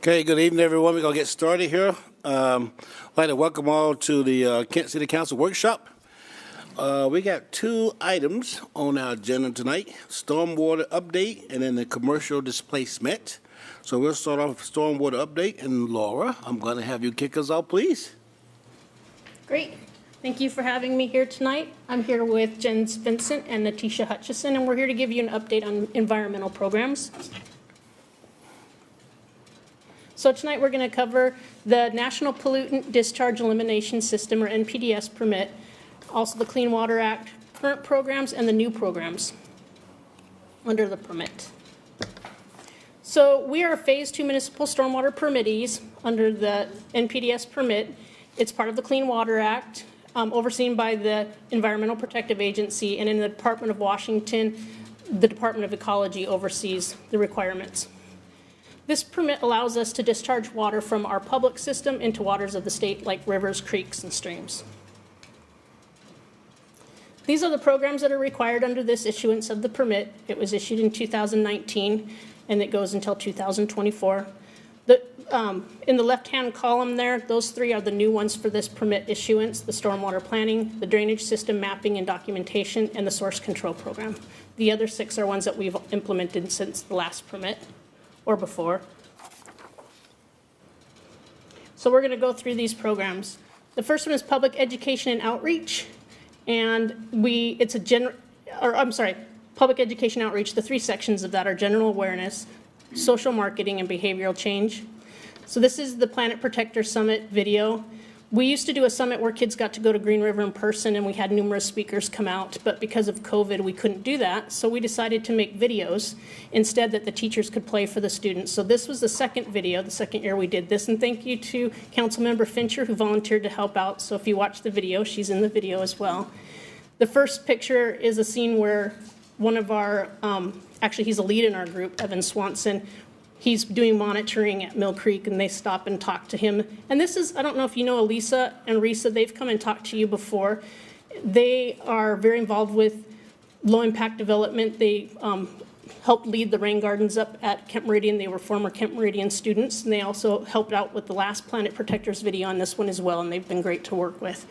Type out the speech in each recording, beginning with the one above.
Okay, good evening, everyone. We're going to get started here. I'd like to welcome all to the Kent City Council workshop. We got two items on our agenda tonight, stormwater update and then the commercial displacement. So we'll start off with stormwater update. And Laura, I'm going to have you kick us off, please. Great. Thank you for having me here tonight. I'm here with Jen Vincent and Natisha Hutchison, and we're here to give you an update on environmental programs. So tonight we're going to cover the National Pollutant Discharge Elimination System, or NPDES permit, also the Clean Water Act, current programs, and the new programs under the permit. So we are Phase 2 municipal stormwater permittees under the NPDES permit. It's part of the Clean Water Act, overseen by the Environmental Protective Agency, and in the Department of Washington, the Department of Ecology oversees the requirements. This permit allows us to discharge water from our public system into waters of the state like rivers, creeks, and streams. These are the programs that are required under this issuance of the permit. It was issued in 2019, and it goes until 2024. In the left-hand column there, those three are the new ones for this permit issuance: the stormwater planning, the drainage system mapping and documentation, and the source control program. The other 6 are ones that we've implemented since the last permit or before. So we're going to go through these programs. The first one is public education and outreach, and public education outreach. The 3 sections of that are general awareness, social marketing, and behavioral change. So this is the Planet Protector Summit video. We used to do a summit where kids got to go to Green River in person, and we had numerous speakers come out, but because of COVID, we couldn't do that. So we decided to make videos instead that the teachers could play for the students. So this was the second video, the second year we did this, and thank you to Councilmember Fincher who volunteered to help out. So if you watch the video, she's in the video as well. The first picture is a scene where one of our, actually he's a lead in our group, Evan Swanson. He's doing monitoring at Mill Creek, and they stop and talk to him. And this is, I don't know if you know Elisa and Risa, they've come and talked to you before. They are very involved with low-impact development. They helped lead the rain gardens up at Kent Meridian. They were former Kent Meridian students, and they also helped out with the last Planet Protectors video on this one as well, and they've been great to work with.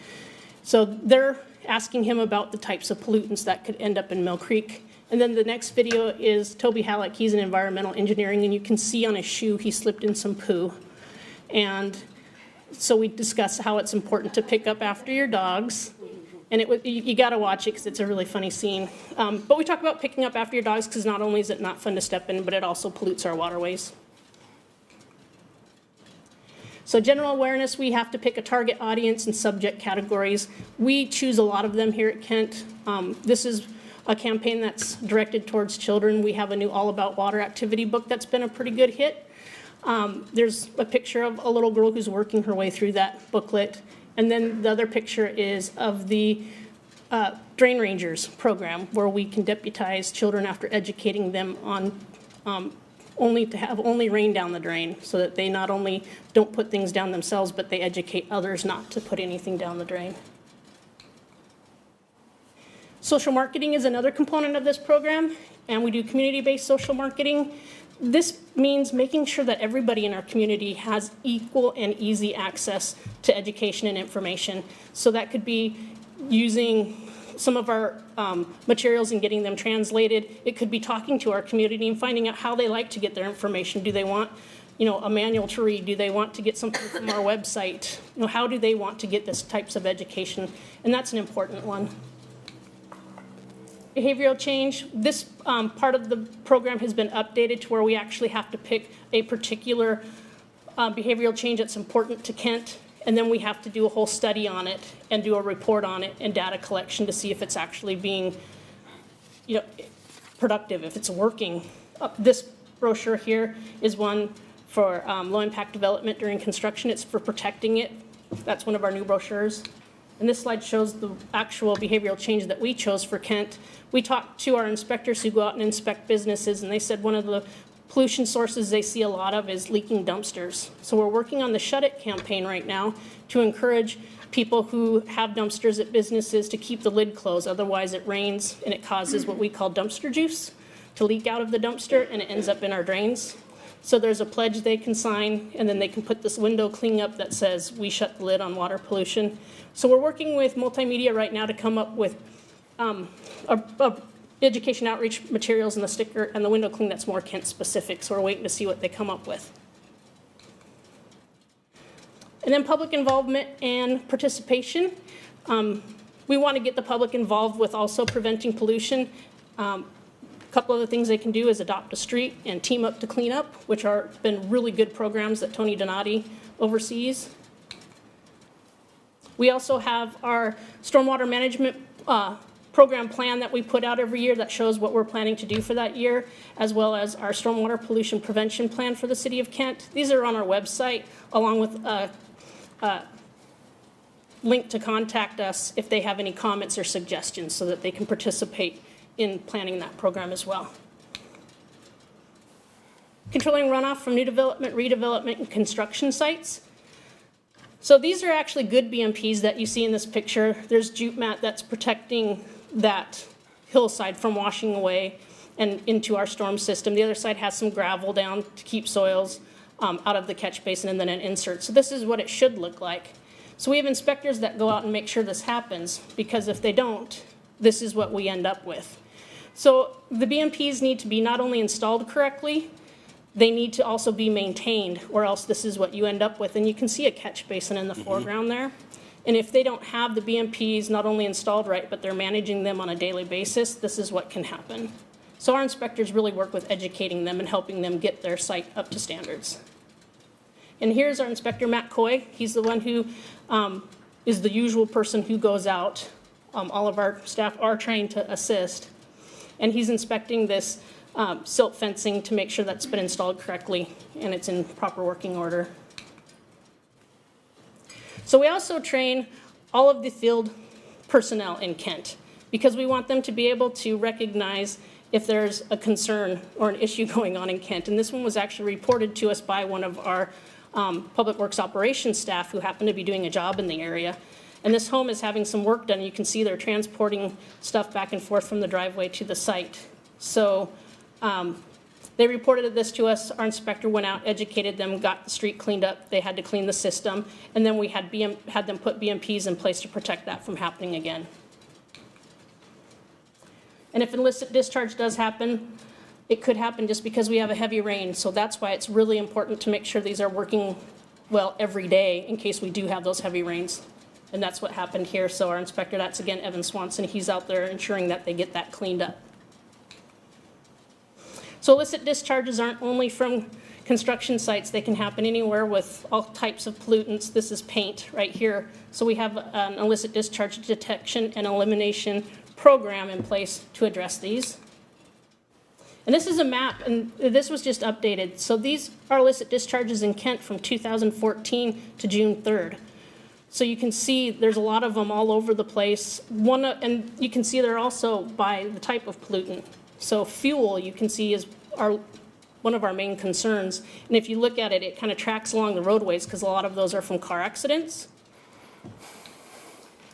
So they're asking him about the types of pollutants that could end up in Mill Creek. And then the next video is Toby Halleck. He's in environmental engineering, and you can see on his shoe he slipped in some poo. And so we discussed how it's important to pick up after your dogs. And you got to watch it because it's a really funny scene. But we talk about picking up after your dogs because not only is it not fun to step in, but it also pollutes our waterways. So general awareness, we have to pick a target audience and subject categories. We choose a lot of them here at Kent. This is a campaign that's directed towards children. We have a new All About Water activity book that's been a pretty good hit. There's a picture of a little girl who's working her way through that booklet. And then the other picture is of the Drain Rangers program, where we can deputize children after educating them on only rain down the drain, so that they not only don't put things down themselves, but they educate others not to put anything down the drain. Social marketing is another component of this program, and we do community-based social marketing. This means making sure that everybody in our community has equal and easy access to education and information. So that could be using some of our materials and getting them translated. It could be talking to our community and finding out how they like to get their information. Do they want, a manual to read? Do they want to get something from our website? How do they want to get this types of education? And that's an important one. Behavioral change. This part of the program has been updated to where we actually have to pick a particular behavioral change that's important to Kent, and then we have to do a whole study on it and do a report on it and data collection to see if it's actually being productive, if it's working. This brochure here is one for low-impact development during construction. It's for protecting it. That's one of our new brochures. And this slide shows the actual behavioral change that we chose for Kent. We talked to our inspectors who go out and inspect businesses, and they said one of the pollution sources they see a lot of is leaking dumpsters. So we're working on the Shut It campaign right now to encourage people who have dumpsters at businesses to keep the lid closed. Otherwise it rains and it causes what we call dumpster juice to leak out of the dumpster, and it ends up in our drains. So there's a pledge they can sign, and then they can put this window cleanup that says, "We shut the lid on water pollution." So we're working with multimedia right now to come up with education outreach materials and the sticker and the window clean that's more Kent specific. So we're waiting to see what they come up with. And then public involvement and participation. We want to get the public involved with also preventing pollution. A couple of the things they can do is adopt a street and team up to clean up, which are been really good programs that Tony Donati oversees. We also have our stormwater management program plan that we put out every year that shows what we're planning to do for that year, as well as our stormwater pollution prevention plan for the city of Kent. These are on our website, along with a link to contact us if they have any comments or suggestions so that they can participate in planning that program as well. Controlling runoff from new development, redevelopment, and construction sites. So these are actually good BMPs that you see in this picture. There's jute mat that's protecting that hillside from washing away and into our storm system. The other side has some gravel down to keep soils out of the catch basin, and then an insert. So this is what it should look like. So we have inspectors that go out and make sure this happens, because if they don't, this is what we end up with. So the BMPs need to be not only installed correctly, they need to also be maintained, or else this is what you end up with. And you can see a catch basin in the foreground there. And if they don't have the BMPs not only installed right, but they're managing them on a daily basis, this is what can happen. So our inspectors really work with educating them and helping them get their site up to standards. And here's our inspector, Matt Coy. He's the one who is the usual person who goes out. All of our staff are trained to assist. And he's inspecting this silt fencing to make sure that's been installed correctly and it's in proper working order. So we also train all of the field personnel in Kent, because we want them to be able to recognize if there's a concern or an issue going on in Kent. And this one was actually reported to us by one of our Public Works operations staff who happened to be doing a job in the area. And this home is having some work done. You can see they're transporting stuff back and forth from the driveway to the site. So they reported this to us. Our inspector went out, educated them, got the street cleaned up. They had to clean the system. And then we had them put BMPs in place to protect that from happening again. And if illicit discharge does happen, it could happen just because we have a heavy rain. So that's why it's really important to make sure these are working well every day in case we do have those heavy rains. And that's what happened here. So our inspector, that's again Evan Swanson, he's out there ensuring that they get that cleaned up. So illicit discharges aren't only from construction sites. They can happen anywhere with all types of pollutants. This is paint right here. So we have an illicit discharge detection and elimination program in place to address these. And this is a map, and this was just updated. So these are illicit discharges in Kent from 2014 to June 3rd. So you can see there's a lot of them all over the place. And you can see they're also by the type of pollutant. So fuel, you can see, is one of our main concerns. And if you look at it, it kind of tracks along the roadways because a lot of those are from car accidents.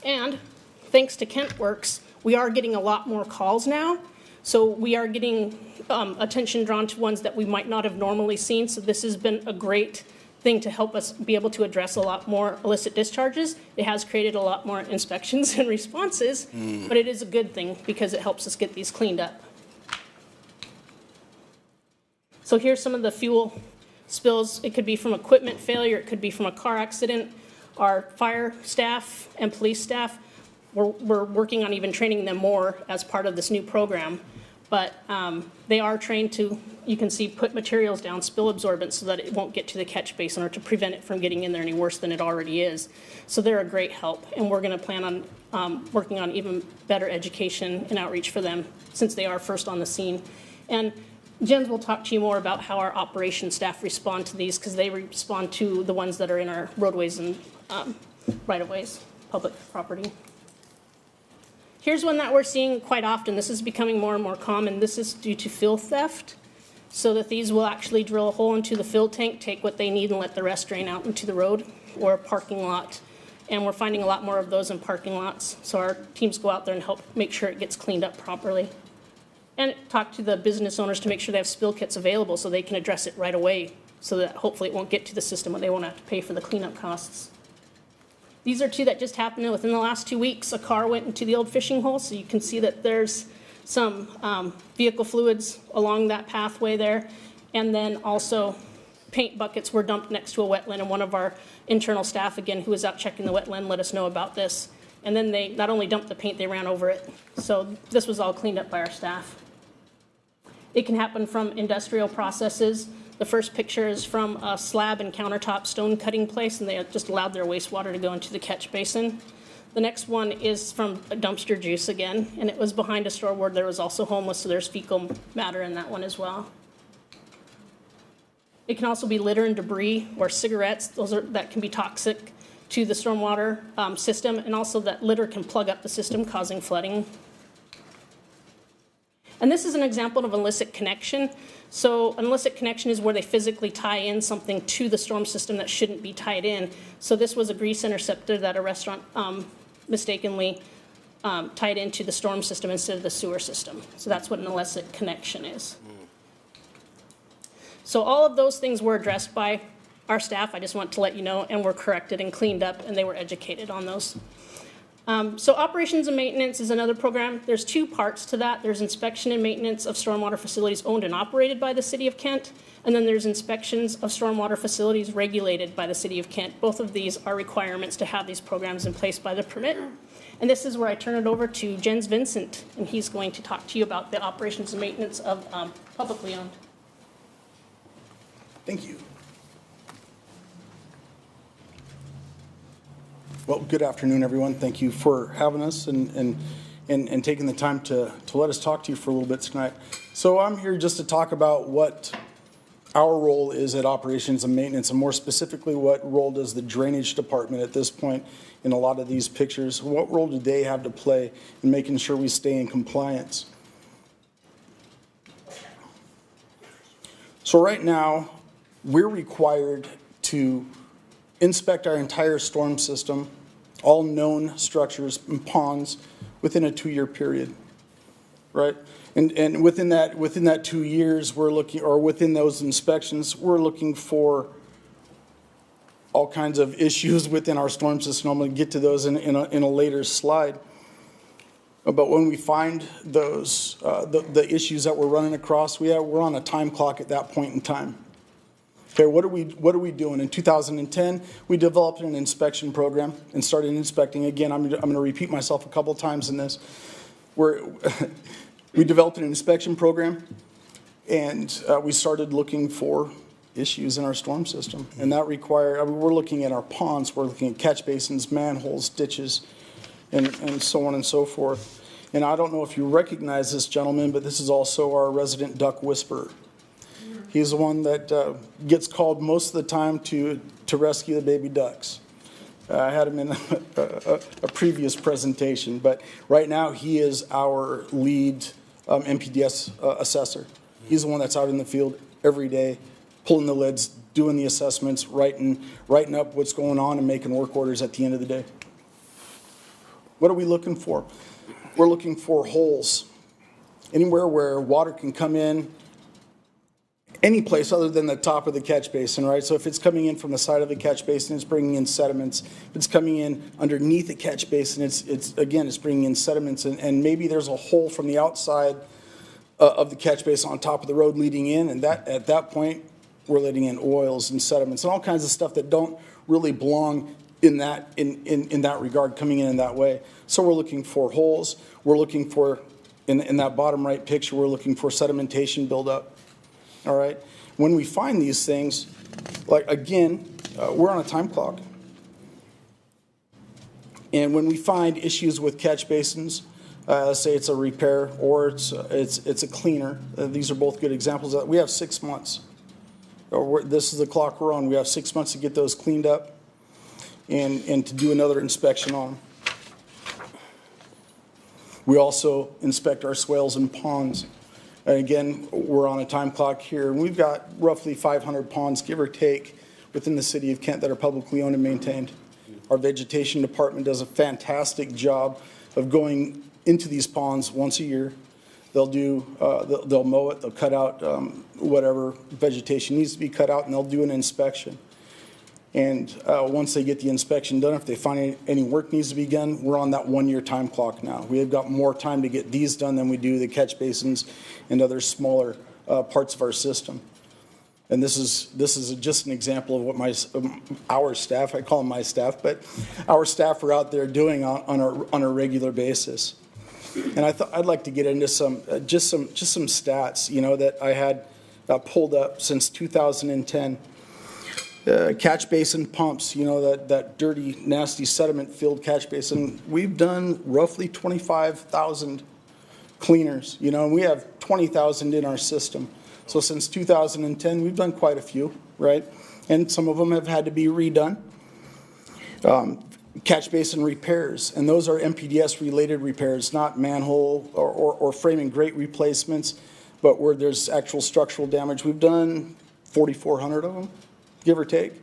And thanks to Kent Works, we are getting a lot more calls now. So we are getting attention drawn to ones that we might not have normally seen. So this has been a great thing to help us be able to address a lot more illicit discharges. It has created a lot more inspections and responses, but it is a good thing because it helps us get these cleaned up. So here's some of the fuel spills. It could be from equipment failure. It could be from a car accident. Our fire staff and police staff, we're working on even training them more as part of this new program. But they are trained to, you can see, put materials down, spill absorbent, so that it won't get to the catch basin or to prevent it from getting in there any worse than it already is. So they're a great help, and we're going to plan on working on even better education and outreach for them since they are first on the scene. And Jens will talk to you more about how our operations staff respond to these, because they respond to the ones that are in our roadways and right-of-ways, public property. Here's one that we're seeing quite often. This is becoming more and more common. This is due to fill theft, so that these will actually drill a hole into the fill tank, take what they need, and let the rest drain out into the road or a parking lot. And we're finding a lot more of those in parking lots. So our teams go out there and help make sure it gets cleaned up properly. And talk to the business owners to make sure they have spill kits available so they can address it right away, so that hopefully it won't get to the system and they won't have to pay for the cleanup costs. These are two that just happened within the last 2 weeks. A car went into the old fishing hole, so you can see that there's some vehicle fluids along that pathway there. And then also paint buckets were dumped next to a wetland, and one of our internal staff, again, who was out checking the wetland, let us know about this. And then they not only dumped the paint, they ran over it. So this was all cleaned up by our staff. It can happen from industrial processes. The first picture is from a slab and countertop stone cutting place, and they just allowed their wastewater to go into the catch basin. The next one is from a dumpster juice again, and it was behind a store where there was also homeless, so there's fecal matter in that one as well. It can also be litter and debris or cigarettes. That can be toxic to the stormwater system, and also that litter can plug up the system, causing flooding. And this is an example of illicit connection. So an illicit connection is where they physically tie in something to the storm system that shouldn't be tied in. So this was a grease interceptor that a restaurant mistakenly tied into the storm system instead of the sewer system. So that's what an illicit connection is. So all of those things were addressed by our staff, I just want to let you know, and were corrected and cleaned up, and they were educated on those. So operations and maintenance is another program. There's two parts to that. There's inspection and maintenance of stormwater facilities owned and operated by the City of Kent, and then there's inspections of stormwater facilities regulated by the City of Kent. Both of these are requirements to have these programs in place by the permit. And this is where I turn it over to Jens Vincent, and he's going to talk to you about the operations and maintenance of publicly owned. Thank you. Well, good afternoon, everyone. Thank you for having us and taking the time to let us talk to you for a little bit tonight. So I'm here just to talk about what our role is at operations and maintenance, and more specifically, what role does the drainage department at this point in a lot of these pictures, what role do they have to play in making sure we stay in compliance? So right now, we're required to inspect our entire storm system, all known structures and ponds, within a 2-year period, right? And within that 2 years, we're looking, or within those inspections, we're looking for all kinds of issues within our storm system. I'm going to get to those in a later slide. But when we find those the issues that we're running across, we're on a time clock at that point in time. Okay, what are we doing? In 2010, we developed an inspection program and started inspecting. Again, I'm going to repeat myself a couple times in this. We developed an inspection program, and we started looking for issues in our storm system. And that we're looking at our ponds, we're looking at catch basins, manholes, ditches, and so on and so forth. And I don't know if you recognize this gentleman, but this is also our resident duck whisperer. He's the one that gets called most of the time to rescue the baby ducks. I had him in a previous presentation, but right now he is our lead NPDES assessor. He's the one that's out in the field every day, pulling the lids, doing the assessments, writing up what's going on, and making work orders at the end of the day. What are we looking for? We're looking for holes. Anywhere where water can come in, any place other than the top of the catch basin, right? So if it's coming in from the side of the catch basin, it's bringing in sediments. If it's coming in underneath the catch basin, it's bringing in sediments, and maybe there's a hole from the outside of the catch basin on top of the road leading in, and at that point, we're letting in oils and sediments and all kinds of stuff that don't really belong in that regard, coming in that way. So we're looking for holes. We're looking for, in that bottom right picture, we're looking for sedimentation buildup. All right. When we find these things, like again, we're on a time clock. And when we find issues with catch basins, let's say it's a repair or it's a cleaner. These are both good examples. We have 6 months. This is the clock we're on. We have 6 months to get those cleaned up and to do another inspection on them. We also inspect our swales and ponds. And again, we're on a time clock here, and we've got roughly 500 ponds, give or take, within the City of Kent that are publicly owned and maintained. Our vegetation department does a fantastic job of going into these ponds once a year, They'll mow it, they'll cut out whatever vegetation needs to be cut out, and they'll do an inspection. And once they get the inspection done, if they find any work needs to be done, we're on that 1-year time clock now. We have got more time to get these done than we do the catch basins and other smaller parts of our system. And this is just an example of what our staff, I call them my staff, but our staff are out there doing on a regular basis. And I'd like to get into some stats, that I had pulled up since 2010. Catch basin pumps, that dirty, nasty sediment-filled catch basin. We've done roughly 25,000 cleaners, and we have 20,000 in our system. So since 2010, we've done quite a few, right? And some of them have had to be redone. Catch basin repairs, and those are NPDES-related repairs, not manhole or framing grate replacements, but where there's actual structural damage. We've done 4,400 of them, give or take.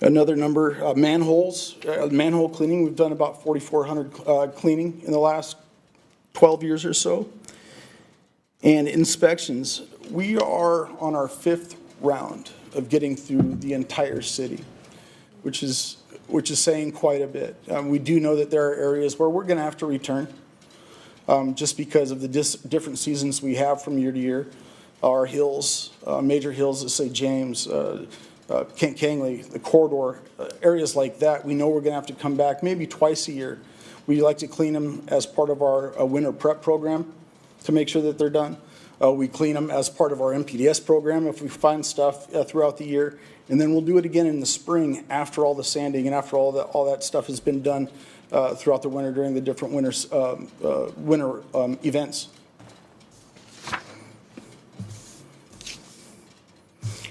Another number, manholes, manhole cleaning, we've done about 4,400 cleaning in the last 12 years or so. And inspections, we are on our 5th round of getting through the entire city, which is saying quite a bit. We do know that there are areas where we're going to have to return just because of the different seasons we have from year to year. Our hills, major hills, let's say James, Kent Kangley, the corridor, areas like that, we know we're going to have to come back maybe twice a year. We like to clean them as part of our winter prep program to make sure that they're done. We clean them as part of our NPDES program if we find stuff throughout the year. And then we'll do it again in the spring after all the sanding and after all that stuff has been done throughout the winter during the different winter events.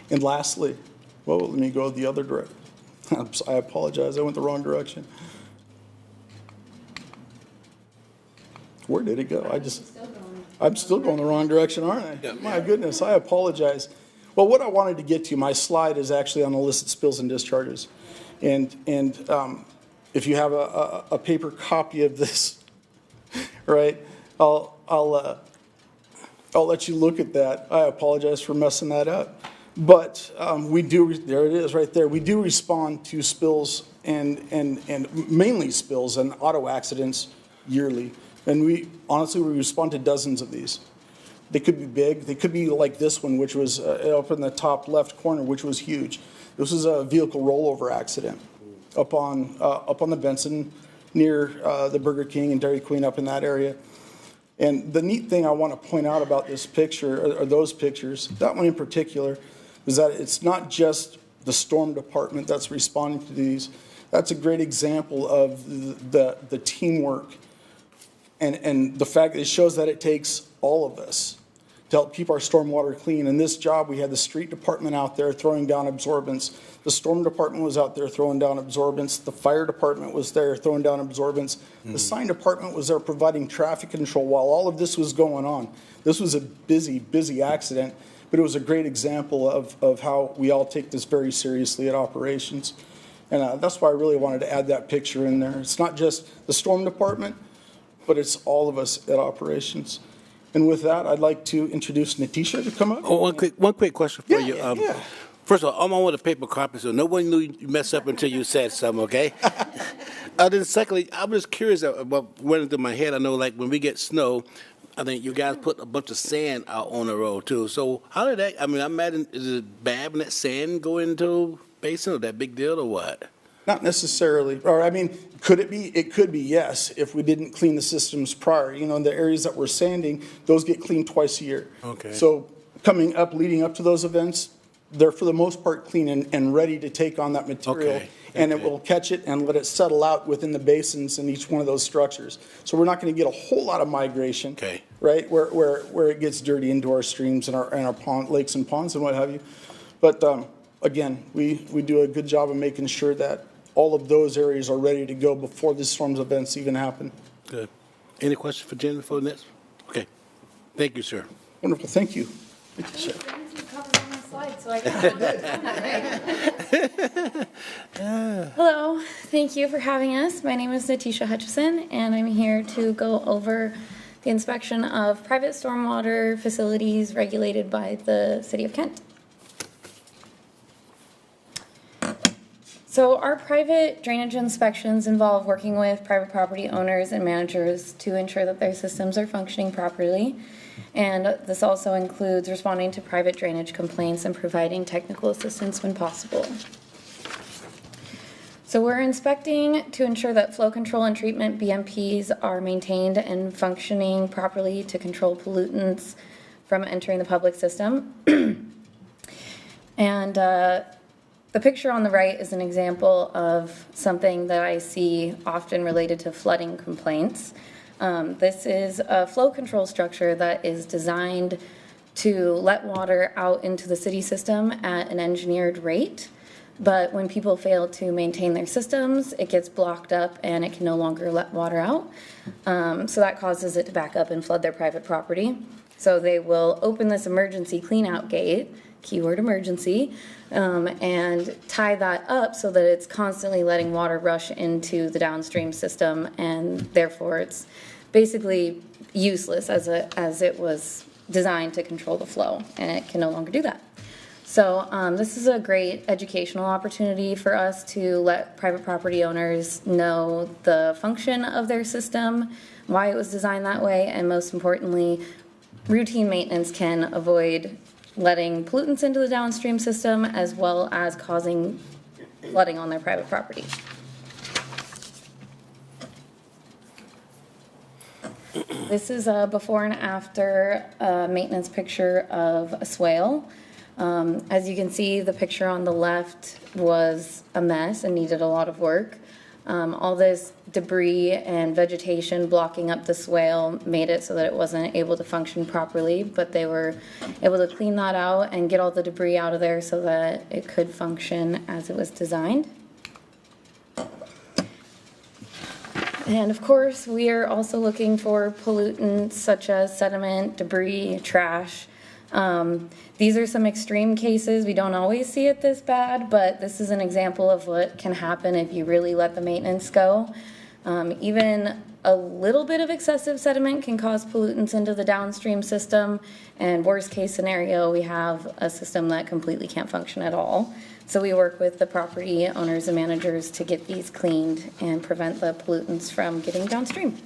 And lastly, well, let me go the other direction. I apologize, I went the wrong direction. Where did it go? I'm still going the wrong direction, aren't I? Yeah. My goodness, I apologize. Well, what I wanted to get to, my slide is actually on illicit spills and discharges. And if you have a paper copy of this, right, I'll let you look at that. I apologize for messing that up. But we do, there it is right there. We do respond to spills and mainly spills and auto accidents yearly. And we respond to dozens of these. They could be big. They could be like this one, which was up in the top left corner, which was huge. This was a vehicle rollover accident up on the Benson near the Burger King and Dairy Queen up in that area. And the neat thing I want to point out about this picture, or those pictures, that one in particular, is that it's not just the storm department that's responding to these. That's a great example of the teamwork and the fact that it shows that it takes all of us to help keep our stormwater clean. In this job, we had the street department out there throwing down absorbents. The storm department was out there throwing down absorbents. The fire department was there throwing down absorbents. The sign department was there providing traffic control while all of this was going on. This was a busy, busy accident, but it was a great example of how we all take this very seriously at operations. And that's why I really wanted to add that picture in there. It's not just the storm department, but it's all of us at operations. And with that, I'd like to introduce Natisha to come up. Oh, one quick question for you. Yeah. First of all, I'm on with a paper copy, so no one knew you messed up until you said something, okay? Then secondly, I was curious about what went into my head. I know, like, when we get snow, I think you guys put a bunch of sand out on the road, too. So how did that, I mean, I'm imagine, is it bad when that sand go into basin, or that big deal, or what? Not necessarily. Or, I mean, could it be? It could be, yes, if we didn't clean the systems prior. You know, in the areas that we're sanding, those get cleaned twice a year. Okay. So leading up to those events, they're for the most part clean and ready to take on that material. Okay. And it will catch it and let it settle out within the basins in each one of those structures. So we're not going to get a whole lot of migration, okay, right, where it gets dirty into our streams and our lakes and ponds and what have you. But again, we do a good job of making sure that all of those areas are ready to go before the storms events even happen. Good. Any questions for Jen for next? Okay. Thank you, sir. Wonderful. Thank you. Hello, thank you for having us. My name is Natisha Hutchison, and I'm here to go over the inspection of private stormwater facilities regulated by the City of Kent. So our private drainage inspections involve working with private property owners and managers to ensure that their systems are functioning properly. And this also includes responding to private drainage complaints and providing technical assistance when possible. So we're inspecting to ensure that flow control and treatment BMPs are maintained and functioning properly to control pollutants from entering the public system. And the picture on the right is an example of something that I see often related to flooding complaints. This is a flow control structure that is designed to let water out into the city system at an engineered rate. But when people fail to maintain their systems, it gets blocked up and it can no longer let water out. So that causes it to back up and flood their private property. So they will open this emergency cleanout gate, keyword emergency, and tie that up so that it's constantly letting water rush into the downstream system, and therefore it's basically useless as it was designed to control the flow, and it can no longer do that. So this is a great educational opportunity for us to let private property owners know the function of their system, why it was designed that way, and most importantly, routine maintenance can avoid letting pollutants into the downstream system as well as causing flooding on their private property. This is a before and after maintenance picture of a swale. As you can see, the picture on the left was a mess and needed a lot of work. All this debris and vegetation blocking up the swale made it so that it wasn't able to function properly, but they were able to clean that out and get all the debris out of there so that it could function as it was designed. And of course, we are also looking for pollutants such as sediment, debris, trash. These are some extreme cases. We don't always see it this bad, but this is an example of what can happen if you really let the maintenance go. Even a little bit of excessive sediment can cause pollutants into the downstream system, and worst case scenario, we have a system that completely can't function at all. So we work with the property owners and managers to get these cleaned and prevent the pollutants from getting downstream.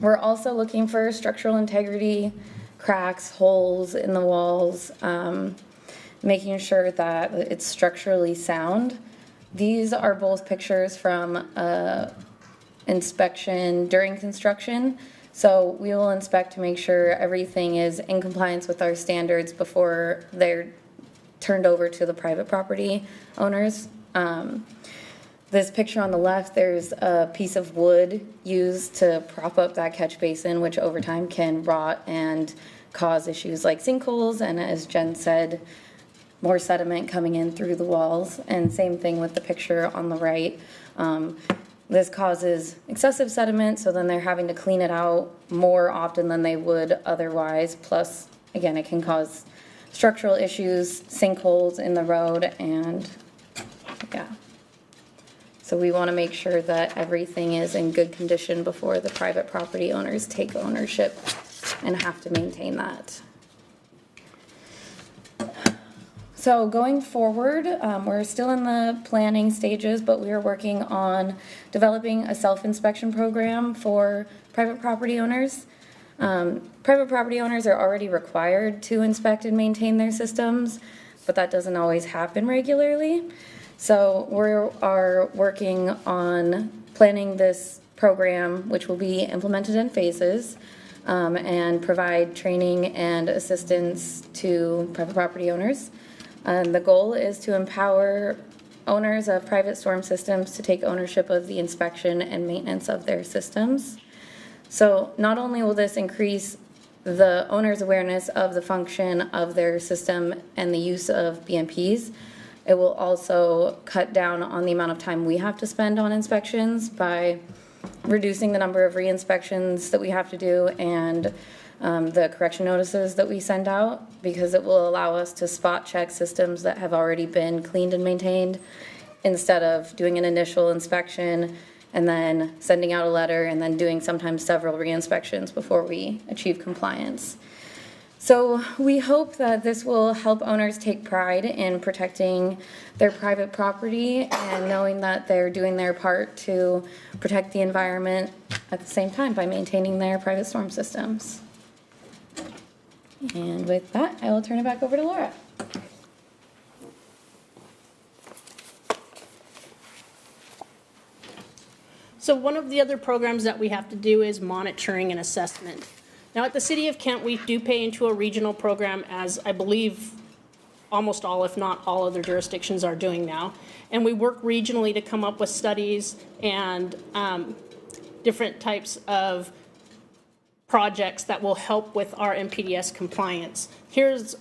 We're also looking for structural integrity, cracks, holes in the walls, making sure that it's structurally sound. These are both pictures from inspection during construction. So we will inspect to make sure everything is in compliance with our standards before they're turned over to the private property owners. This picture on the left, there's a piece of wood used to prop up that catch basin, which over time can rot and cause issues like sinkholes, and as Jen said, more sediment coming in through the walls. And same thing with the picture on the right. This causes excessive sediment, so then they're having to clean it out more often than they would otherwise. Plus, again, it can cause structural issues, sinkholes in the road, and yeah. So we want to make sure that everything is in good condition before the private property owners take ownership and have to maintain that. So going forward, we're still in the planning stages, but we are working on developing a self-inspection program for private property owners. Private property owners are already required to inspect and maintain their systems, but that doesn't always happen regularly. So we are working on planning this program, which will be implemented in phases, and provide training and assistance to private property owners. The goal is to empower owners of private storm systems to take ownership of the inspection and maintenance of their systems. So not only will this increase the owner's awareness of the function of their system and the use of BMPs, it will also cut down on the amount of time we have to spend on inspections by reducing the number of re-inspections that we have to do and the correction notices that we send out, because it will allow us to spot check systems that have already been cleaned and maintained instead of doing an initial inspection, and then sending out a letter, and then doing sometimes several re-inspections before we achieve compliance. So we hope that this will help owners take pride in protecting their private property and knowing that they're doing their part to protect the environment at the same time by maintaining their private storm systems. And with that, I will turn it back over to Laura. So one of the other programs that we have to do is monitoring and assessment. Now, at the City of Kent, we do pay into a regional program, as I believe almost all, if not all, other jurisdictions are doing now. And we work regionally to come up with studies and different types of projects that will help with our NPDES compliance. Here's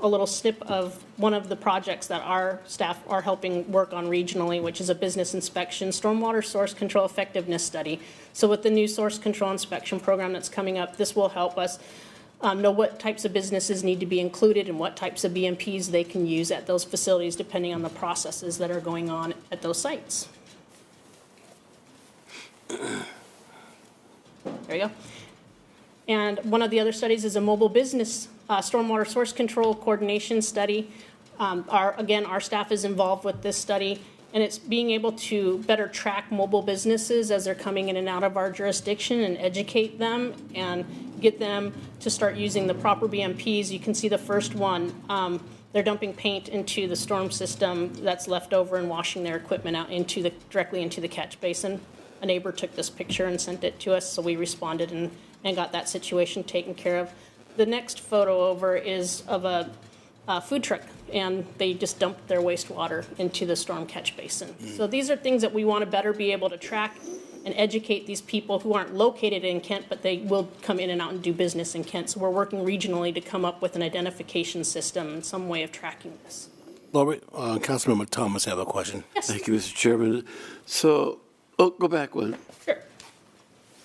a little snip of one of the projects that our staff are helping work on regionally, which is a business inspection, stormwater source control effectiveness study. So with the new source control inspection program that's coming up, this will help us know what types of businesses need to be included and what types of BMPs they can use at those facilities depending on the processes that are going on at those sites. There you go. And one of the other studies is a mobile business stormwater source control coordination study. Again, our staff is involved with this study, and it's being able to better track mobile businesses as they're coming in and out of our jurisdiction and educate them and get them to start using the proper BMPs. You can see the first one. They're dumping paint into the storm system that's left over and washing their equipment out directly into the catch basin. A neighbor took this picture and sent it to us, so we responded and got that situation taken care of. The next photo over is of a food truck, and they just dumped their wastewater into the storm catch basin. So these are things that we want to better be able to track and educate these people who aren't located in Kent, but they will come in and out and do business in Kent. So we're working regionally to come up with an identification system and some way of tracking this. Laura, Councilmember Thomas have a question. Yes. Thank you, Mr. Chairman. So, go back one. Sure.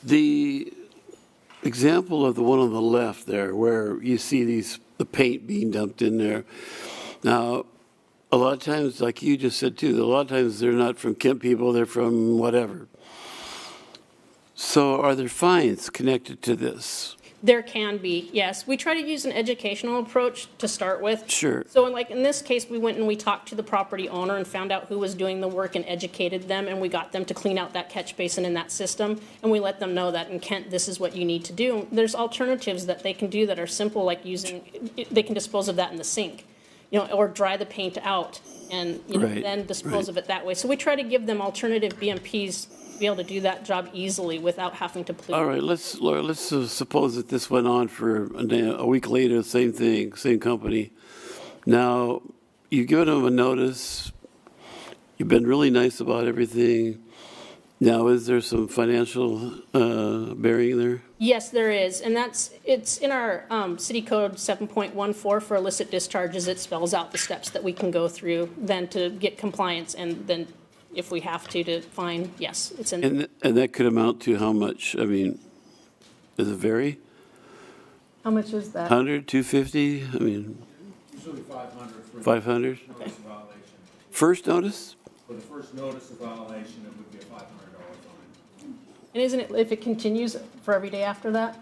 The example of the one on the left there, where you see the paint being dumped in there. Now, a lot of times, like you just said too, a lot of times they're not from Kent people, they're from whatever. So are there fines connected to this? There can be, yes. We try to use an educational approach to start with. Sure. So like in this case, we went and we talked to the property owner and found out who was doing the work and educated them, and we got them to clean out that catch basin in that system, and we let them know that in Kent, this is what you need to do. There's alternatives that they can do that are simple, like they can dispose of that in the sink, or dry the paint out and Right. then dispose of it that way. So we try to give them alternative BMPs to be able to do that job easily without having to pollute. All right, Laura, let's suppose that this went on for a week later, same thing, same company. Now, you've given them a notice. You've been really nice about everything. Now, is there some financial bearing there? Yes, there is, and it's in our city code 7.14 for illicit discharges. It spells out the steps that we can go through then to get compliance, and then if we have to fine, yes, it's in. And that could amount to how much? I mean, does it vary? How much is that? 100, 250? I mean, Usually 500. 500? Notice of violation. First notice? For the first notice of violation, it would be a $500 fine. And isn't it, if it continues for every day after that?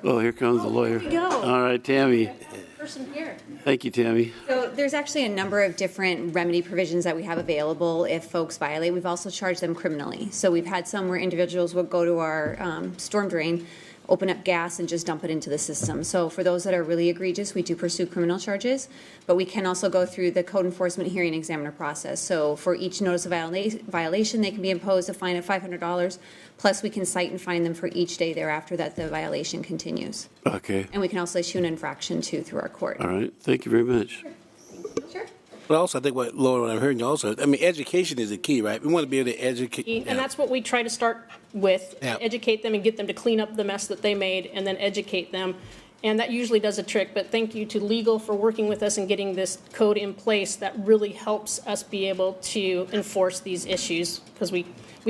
Oh, here comes the lawyer. Here we go. All right, Tammy. Person here. Thank you, Tammy. So there's actually a number of different remedy provisions that we have available if folks violate. We've also charged them criminally. So we've had some where individuals will go to our storm drain, open up gas, and just dump it into the system. So for those that are really egregious, we do pursue criminal charges, but we can also go through the code enforcement hearing examiner process. So for each notice of violation, they can be imposed a fine of $500, plus we can cite and fine them for each day thereafter that the violation continues. Okay. And we can also issue an infraction too through our court. All right. Thank you very much. Sure. But also, I think Laura, what I'm hearing you also, I mean, education is the key, right? We want to be able to educate. And that's what we try to start with, Yeah. educate them and get them to clean up the mess that they made and then educate them. And that usually does a trick, but thank you to legal for working with us and getting this code in place that really helps us be able to enforce these issues, because we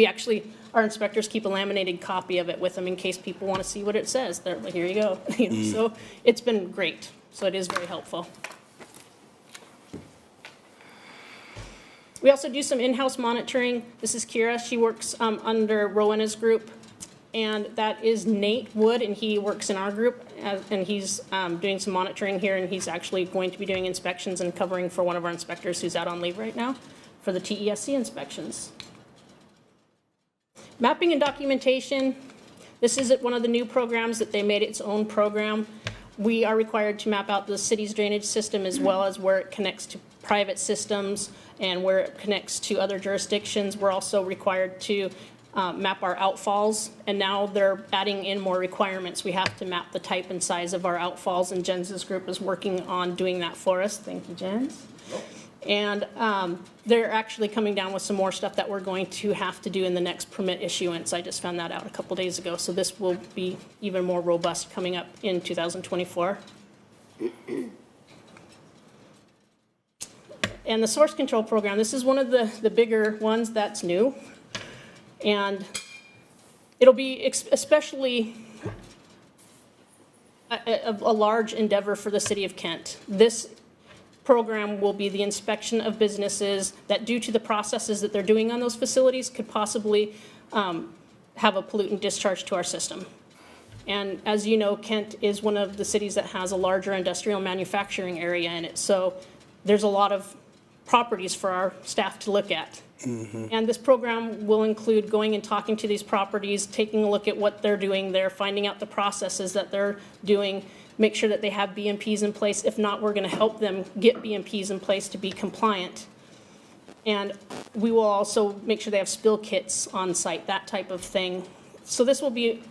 actually, our inspectors keep a laminated copy of it with them in case people want to see what it says. They're like, here you go. So it's been great. So it is very helpful. We also do some in-house monitoring. This is Kira. She works under Rowena's group, and that is Nate Wood, and he works in our group, and he's doing some monitoring here, and he's actually going to be doing inspections and covering for one of our inspectors who's out on leave right now for the TESC inspections. Mapping and documentation. This is one of the new programs that they made its own program. We are required to map out the city's drainage system as well as where it connects to private systems and where it connects to other jurisdictions. We're also required to map our outfalls, and now they're adding in more requirements. We have to map the type and size of our outfalls, and Jens's group is working on doing that for us. Thank you, Jens. And they're actually coming down with some more stuff that we're going to have to do in the next permit issuance. I just found that out a couple days ago, so this will be even more robust coming up in 2024. And the source control program, this is one of the bigger ones that's new. And it'll be especially a large endeavor for the city of Kent. This program will be the inspection of businesses that, due to the processes that they're doing on those facilities, could possibly have a pollutant discharge to our system. And as you know, Kent is one of the cities that has a larger industrial manufacturing area in it. So there's a lot of properties for our staff to look at. Mm-hmm. And this program will include going and talking to these properties, taking a look at what they're doing there, finding out the processes that they're doing, make sure that they have BMPs in place. If not, we're going to help them get BMPs in place to be compliant. And we will also make sure they have spill kits on site, that type of thing. So this will be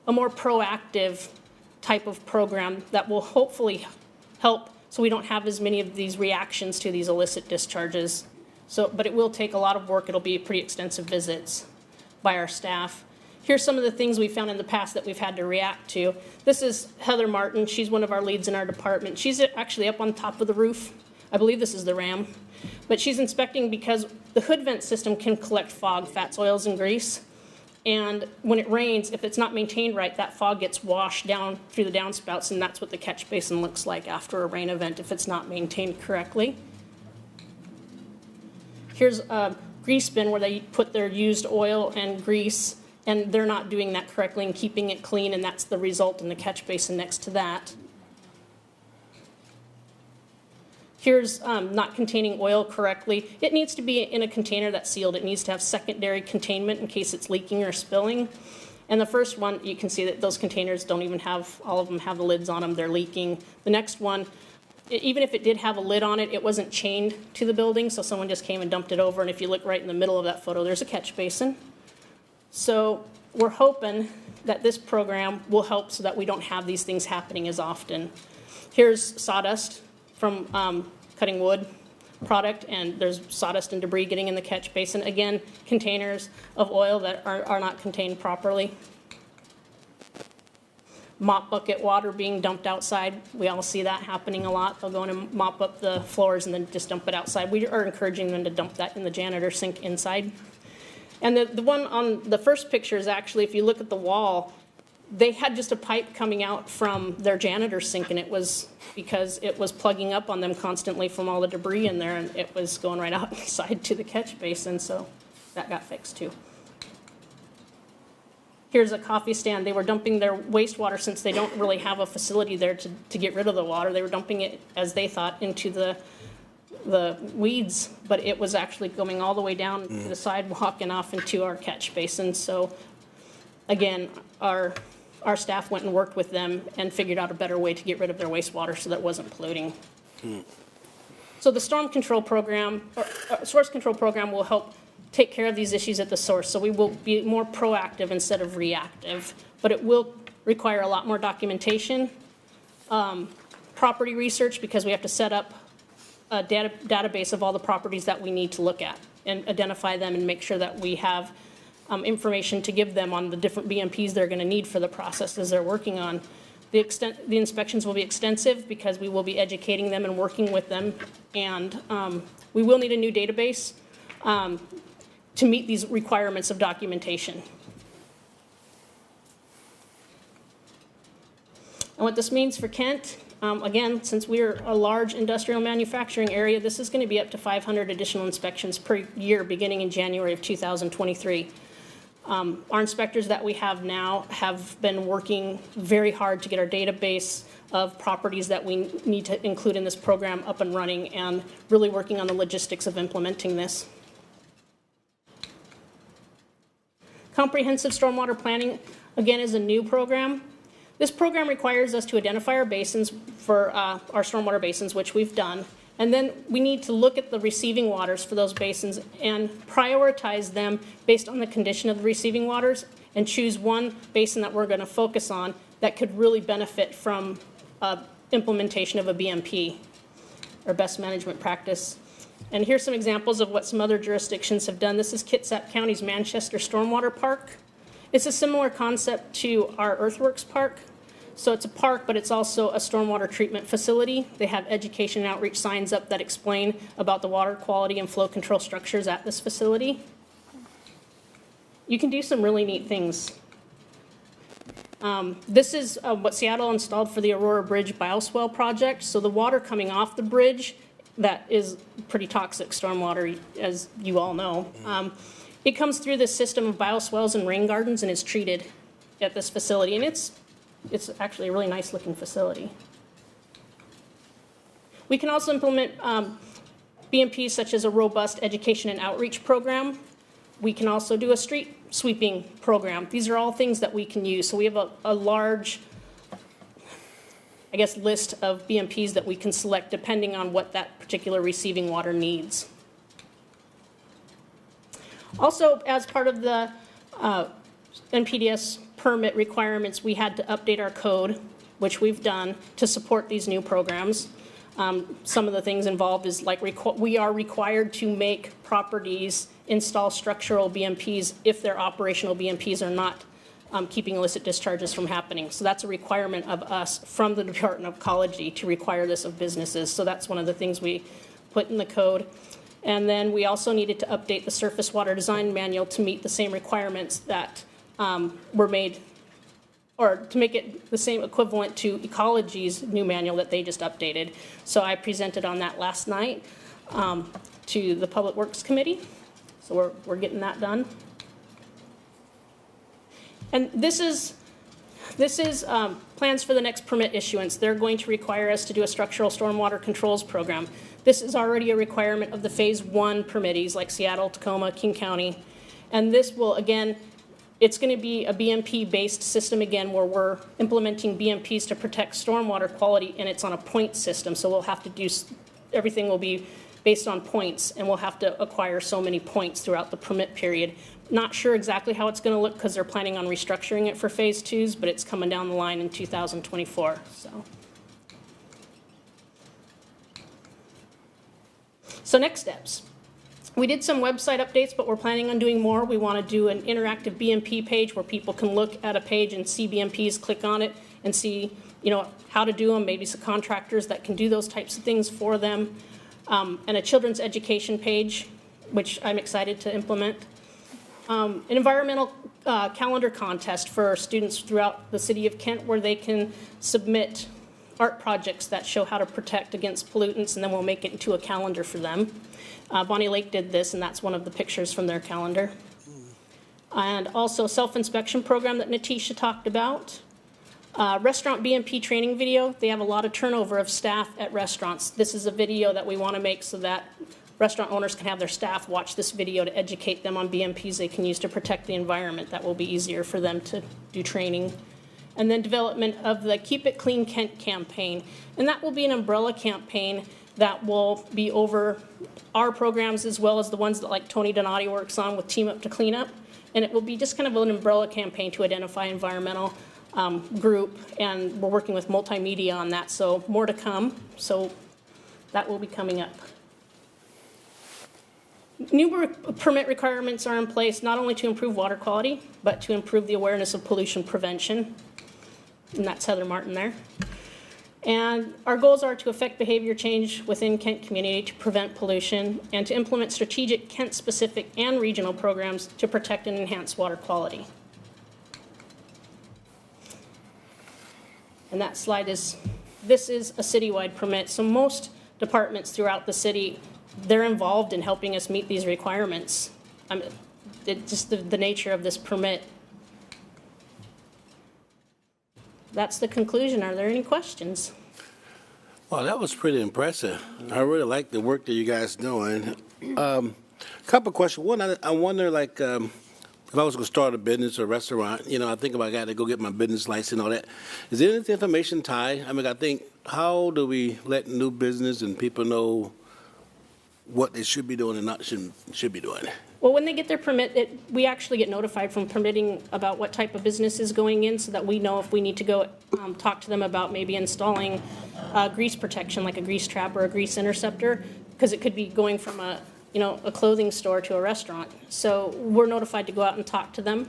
a more proactive type of program that will hopefully help so we don't have as many of these reactions to these illicit discharges. So, but it will take a lot of work. It'll be pretty extensive visits by our staff. Here's some of the things we found in the past that we've had to react to. This is Heather Martin. She's one of our leads in our department. She's actually up on top of the roof. I believe this is the RAM. But she's inspecting because the hood vent system can collect fog, fats, oils, and grease. And when it rains, if it's not maintained right, that fog gets washed down through the downspouts, and that's what the catch basin looks like after a rain event if it's not maintained correctly. Here's a grease bin where they put their used oil and grease, and they're not doing that correctly and keeping it clean, and that's the result in the catch basin next to that. Here's not containing oil correctly. It needs to be in a container that's sealed. It needs to have secondary containment in case it's leaking or spilling. And the first one, you can see that those containers don't even have, all of them have the lids on them, they're leaking. The next one, even if it did have a lid on it, it wasn't chained to the building, so someone just came and dumped it over, and if you look right in the middle of that photo, there's a catch basin. So we're hoping that this program will help so that we don't have these things happening as often. Here's sawdust from cutting wood product, and there's sawdust and debris getting in the catch basin. Again, containers of oil that are not contained properly. Mop bucket water being dumped outside. We all see that happening a lot. They'll go in and mop up the floors and then just dump it outside. We are encouraging them to dump that in the janitor sink inside. And the one on the first picture is actually, if you look at the wall, they had just a pipe coming out from their janitor sink, and it was because it was plugging up on them constantly from all the debris in there, and it was going right outside to the catch basin, so that got fixed too. Here's a coffee stand. They were dumping their wastewater, since they don't really have a facility there to get rid of the water. They were dumping it, as they thought, into the weeds, but it was actually going all the way down to the sidewalk and off into our catch basin. So again, our staff went and worked with them and figured out a better way to get rid of their wastewater so that it wasn't polluting. So the storm control program, or source control program, will help take care of these issues at the source. So we will be more proactive instead of reactive, but it will require a lot more documentation, property research, because we have to set up a database of all the properties that we need to look at and identify them and make sure that we have information to give them on the different BMPs they're going to need for the processes they're working on. The inspections will be extensive because we will be educating them and working with them, and we will need a new database to meet these requirements of documentation. And what this means for Kent Again, since we're a large industrial manufacturing area, this is going to be up to 500 additional inspections per year beginning in January of 2023. Our inspectors that we have now have been working very hard to get our database of properties that we need to include in this program up and running, and really working on the logistics of implementing this. Comprehensive stormwater planning, again, is a new program. This program requires us to identify our basins for our stormwater basins, which we've done, and then we need to look at the receiving waters for those basins and prioritize them based on the condition of the receiving waters, and choose one basin that we're going to focus on that could really benefit from implementation of a BMP, or best management practice. And here's some examples of what some other jurisdictions have done. This is Kitsap County's Manchester Stormwater Park. It's a similar concept to our Earthworks Park. So it's a park, but it's also a stormwater treatment facility. They have education and outreach signs up that explain about the water quality and flow control structures at this facility. You can do some really neat things. This is what Seattle installed for the Aurora Bridge Bioswell project. So the water coming off the bridge, that is pretty toxic stormwater, as you all know. It comes through this system of bioswells and rain gardens and is treated at this facility. And it's actually a really nice looking facility. We can also implement BMPs such as a robust education and outreach program. We can also do a street sweeping program. These are all things that we can use. So we have a large, I guess, list of BMPs that we can select depending on what that particular receiving water needs. Also, as part of the NPDES permit requirements, we had to update our code, which we've done to support these new programs. Some of the things involved is like we are required to make properties install structural BMPs if their operational BMPs are not keeping illicit discharges from happening. So that's a requirement of us from the Department of Ecology to require this of businesses. So that's one of the things we put in the code. And then we also needed to update the surface water design manual to meet the same requirements that were made, or to make it the same equivalent to Ecology's new manual that they just updated. So I presented on that last night to the Public Works Committee. So we're getting that done. And this is plans for the next permit issuance. They're going to require us to do a structural stormwater controls program. This is already a requirement of the Phase 1 permittees like Seattle, Tacoma, King County. And this will, again, it's going to be a BMP-based system again where we're implementing BMPs to protect stormwater quality, and it's on a point system. So we'll have to do, everything will be based on points, and we'll have to acquire so many points throughout the permit period. Not sure exactly how it's going to look because they're planning on restructuring it for Phase 2s, but it's coming down the line in 2024. So next steps. We did some website updates, but we're planning on doing more. We want to do an interactive BMP page where people can look at a page and see BMPs, click on it, and see, how to do them, maybe some contractors that can do those types of things for them. And a children's education page, which I'm excited to implement. An environmental calendar contest for students throughout the city of Kent where they can submit art projects that show how to protect against pollutants, and then we'll make it into a calendar for them. Bonnie Lake did this, and that's one of the pictures from their calendar. And also self-inspection program that Natisha talked about. Restaurant BMP training video. They have a lot of turnover of staff at restaurants. This is a video that we want to make so that restaurant owners can have their staff watch this video to educate them on BMPs they can use to protect the environment. That will be easier for them to do training. And then development of the Keep It Clean Kent campaign. And that will be an umbrella campaign that will be over our programs as well as the ones that like Tony Donati works on with Team Up to Clean Up. And it will be just kind of an umbrella campaign to identify environmental group, and we're working with multimedia on that, so more to come. So that will be coming up. New permit requirements are in place not only to improve water quality, but to improve the awareness of pollution prevention. And that's Heather Martin there. And our goals are to affect behavior change within Kent community to prevent pollution and to implement strategic Kent-specific and regional programs to protect and enhance water quality. And that slide is this is a citywide permit, so most departments throughout the city, they're involved in helping us meet these requirements. Just the nature of this permit. That's the conclusion. Are there any questions? Well, that was pretty impressive. I really like the work that you guys doing. Couple of questions. One, I wonder, like, if I was going to start a business or a restaurant, I think about I got to go get my business license and all that. Is there any information tied? I think, how do we let new business and people know what they should be doing and not should be doing? Well, when they get their permit, we actually get notified from permitting about what type of business is going in so that we know if we need to go talk to them about maybe installing grease protection, like a grease trap or a grease interceptor, because it could be going from a clothing store to a restaurant. So we're notified to go out and talk to them.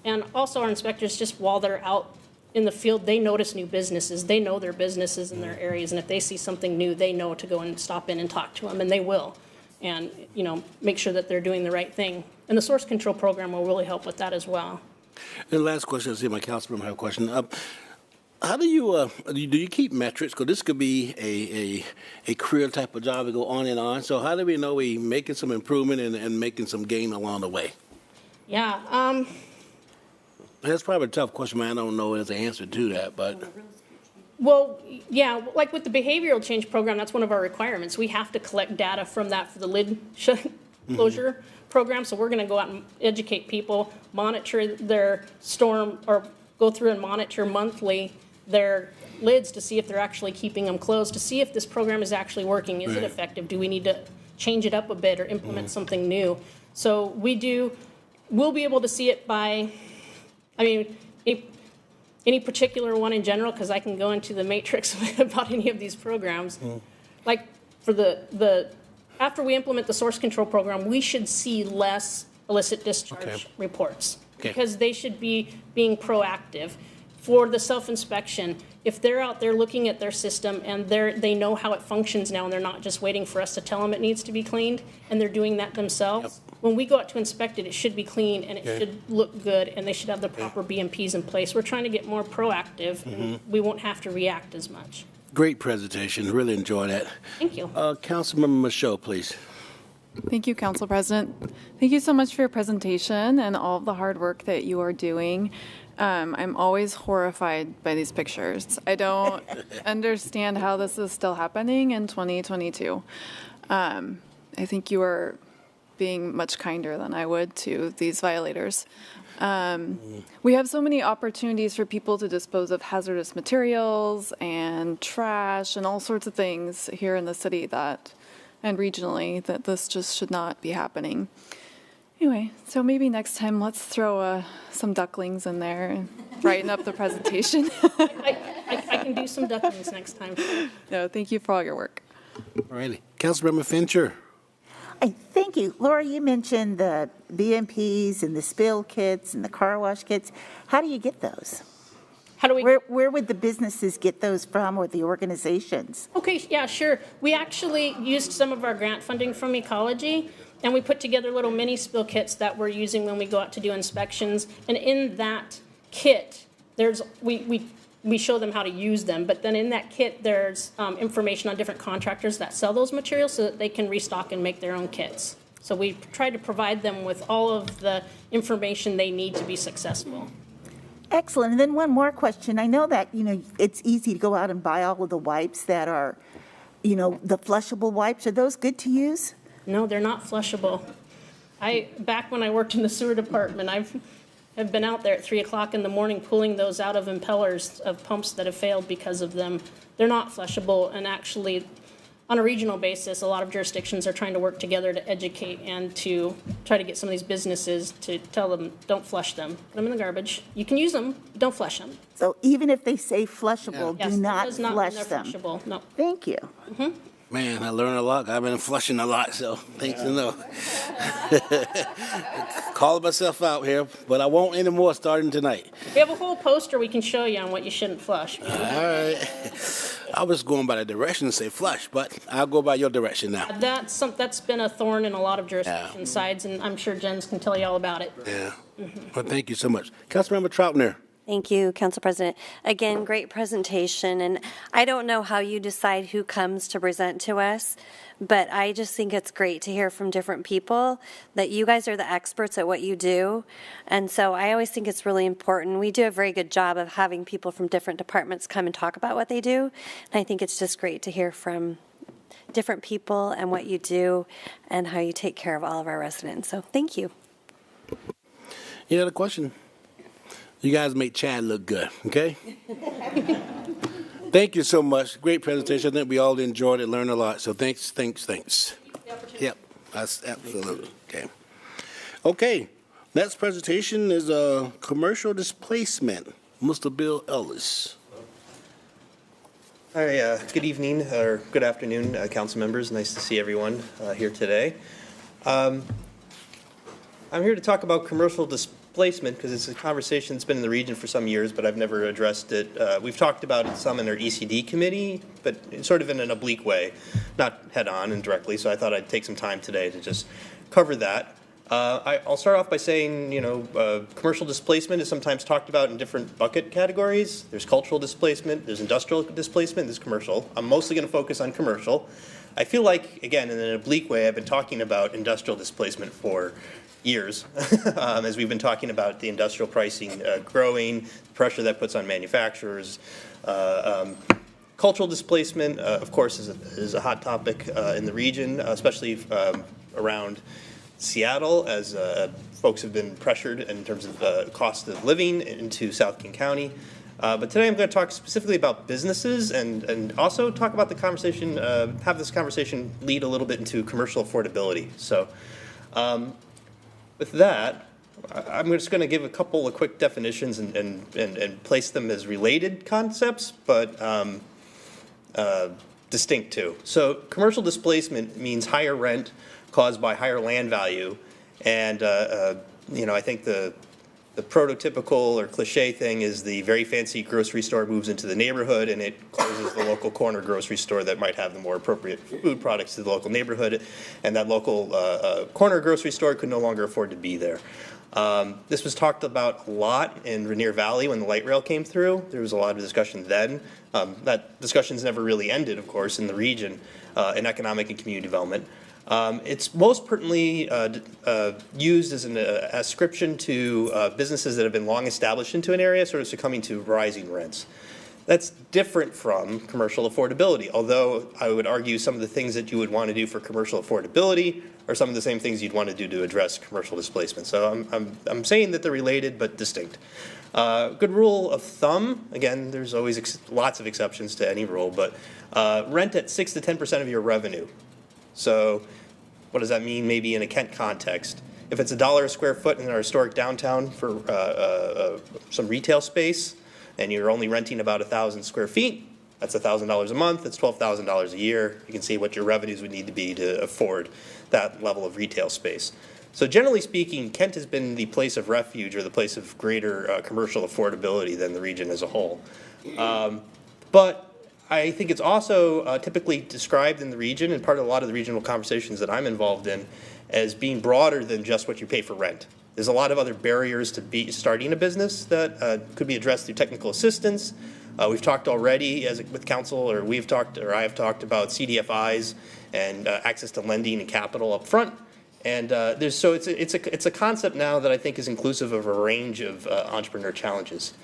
And also our inspectors, just while they're out in the field, they notice new businesses. They know their businesses in their areas. And if they see something new, they know to go and stop in and talk to them, and they will. And, make sure that they're doing the right thing. And the source control program will really help with that as well. And the last question, I see my council member have a question. How do you keep metrics? Because this could be a career type of job to go on and on. So how do we know we making some improvement and making some gain along the way? Yeah. That's probably a tough question, man. I don't know there's an answer to that, but. Well, yeah, like with the behavioral change program, that's one of our requirements. We have to collect data from that for the lid closure program. So we're going to go out and educate people, monitor their storm, or go through and monitor monthly their lids to see if they're actually keeping them closed, to see if this program is actually working. Is it effective? Do we need to change it up a bit or implement something new? So we'll be able to see it by, any particular one in general, because I can go into the matrix about any of these programs. Like for after we implement the source control program, we should see less illicit discharge reports because they should be being proactive. For the self-inspection, if they're out there looking at their system and they know how it functions now and they're not just waiting for us to tell them it needs to be cleaned and they're doing that themselves, when we go out to inspect it, it should be clean and it should look good and they should have the proper BMPs in place. We're trying to get more proactive and we won't have to react as much. Great presentation. Really enjoy that. Thank you. Councilmember Michaud, please. Thank you, Council President. Thank you so much for your presentation and all of the hard work that you are doing. I'm always horrified by these pictures. I don't understand how this is still happening in 2022. I think you are being much kinder than I would to these violators. We have so many opportunities for people to dispose of hazardous materials and trash and all sorts of things here in the city and regionally that this just should not be happening. Anyway, so maybe next time let's throw some ducklings in there and brighten up the presentation. I can do some ducklings next time. No, thank you for all your work. All righty. Councilmember Fincher. Thank you. Laura, you mentioned the BMPs and the spill kits and the car wash kits. How do you get those? How do we? Where would the businesses get those from, or the organizations? Okay, yeah, sure. We actually used some of our grant funding from Ecology, and we put together little mini spill kits that we're using when we go out to do inspections. And in that kit, we show them how to use them. But then in that kit, there's information on different contractors that sell those materials so that they can restock and make their own kits. So we try to provide them with all of the information they need to be successful. Excellent. And then one more question. I know that, it's easy to go out and buy all of the wipes that are, the flushable wipes. Are those good to use? No, they're not flushable. Back when I worked in the sewer department, I've been out there at 3 o'clock in the morning pulling those out of impellers of pumps that have failed because of them. They're not flushable, and actually, on a regional basis, a lot of jurisdictions are trying to work together to educate and to try to get some of these businesses to tell them, don't flush them. Put them in the garbage. You can use them, but don't flush them. So even if they say flushable, Yes, do not it does not flush mean they're them. flushable. No. Thank you. Man, I learned a lot. I've been flushing a lot, so thanks to know. Calling myself out here, but I won't anymore starting tonight. We have a whole poster we can show you on what you shouldn't flush. All right. I was going by the direction to say flush, but I'll go by your direction now. That's been a thorn in a lot of jurisdiction sides, and I'm sure Jens can tell you all about it. Yeah. Well, thank you so much. Councilmember Troutner. Thank you, Council President. Again, great presentation, and I don't know how you decide who comes to present to us, but I just think it's great to hear from different people that you guys are the experts at what you do, and so I always think it's really important. We do a very good job of having people from different departments come and talk about what they do, and I think it's just great to hear from different people and what you do and how you take care of all of our residents. So thank you. Any other question? You guys make Chad look good, okay? Thank you so much. Great presentation. I think we all enjoyed it, learned a lot. So thanks. Yep, that's absolutely okay. Okay, next presentation is commercial displacement. Mr. Bill Ellis. Hi, good evening or good afternoon, council members. Nice to see everyone here today. I'm here to talk about commercial displacement because it's a conversation that's been in the region for some years, but I've never addressed it. We've talked about it some in our ECD committee, but sort of in an oblique way, not head on and directly, so I thought I'd take some time today to just cover that. I'll start off by saying, commercial displacement is sometimes talked about in different bucket categories. There's cultural displacement, there's industrial displacement, there's commercial. I'm mostly going to focus on commercial. I feel like, again, in an oblique way, I've been talking about industrial displacement for years, as we've been talking about the industrial pricing growing, the pressure that puts on manufacturers. Cultural displacement, of course, is a hot topic in the region, especially around Seattle, as folks have been pressured in terms of cost of living into South King County. But today I'm going to talk specifically about businesses and also talk about the conversation, have this conversation lead a little bit into commercial affordability. So with that, I'm just going to give a couple of quick definitions and place them as related concepts, but distinct too. So commercial displacement means higher rent caused by higher land value, and I think the prototypical or cliche thing is the very fancy grocery store moves into the neighborhood and it closes the local corner grocery store that might have the more appropriate food products to the local neighborhood, and that local corner grocery store could no longer afford to be there. This was talked about a lot in Rainier Valley when the light rail came through. There was a lot of discussion then. That discussion's never really ended, of course, in the region in economic and community development. It's most pertinently used as an ascription to businesses that have been long established into an area, sort of succumbing to rising rents. That's different from commercial affordability, although I would argue some of the things that you would want to do for commercial affordability are some of the same things you'd want to do to address commercial displacement. So I'm saying that they're related but distinct. Good rule of thumb, again, there's always lots of exceptions to any rule, but rent at 6 to 10% of your revenue. So what does that mean maybe in a Kent context? If it's $1 a square foot in our historic downtown for some retail space, and you're only renting about 1,000 square feet, that's $1,000 a month, that's $12,000 a year. You can see what your revenues would need to be to afford that level of retail space. So generally speaking, Kent has been the place of refuge or the place of greater commercial affordability than the region as a whole. But I think it's also typically described in the region, and part of a lot of the regional conversations that I'm involved in, as being broader than just what you pay for rent. There's a lot of other barriers to starting a business that could be addressed through technical assistance. We've talked already with council, or I have talked about CDFIs and access to lending and capital up front. And it's a concept now that I think is inclusive of a range of entrepreneur challenges.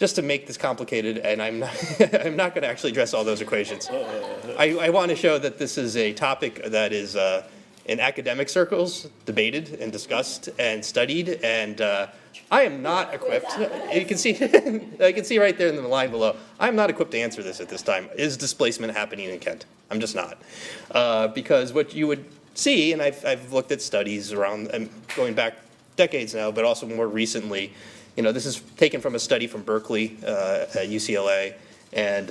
Just to make this complicated, and I'm not going to actually address all those equations. I want to show that this is a topic that is in academic circles debated and discussed and studied, and I am not equipped. You can see, I can see right there in the line below. I'm not equipped to answer this at this time. Is displacement happening in Kent? I'm just not, because what you would see, and I've looked at studies around, going back decades now, but also more recently. This is taken from a study from Berkeley at UCLA, and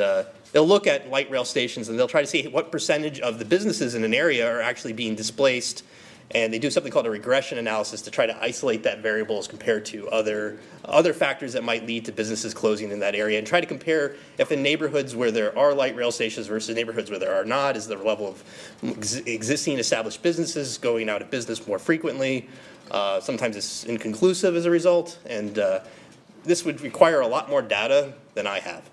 they'll look at light rail stations and they'll try to see what percentage of the businesses in an area are actually being displaced, and they do something called a regression analysis to try to isolate that variable as compared to other factors that might lead to businesses closing in that area, and try to compare if in neighborhoods where there are light rail stations versus neighborhoods where there are not, is the level of existing established businesses going out of business more frequently. Sometimes it's inconclusive as a result, and this would require a lot more data than I have.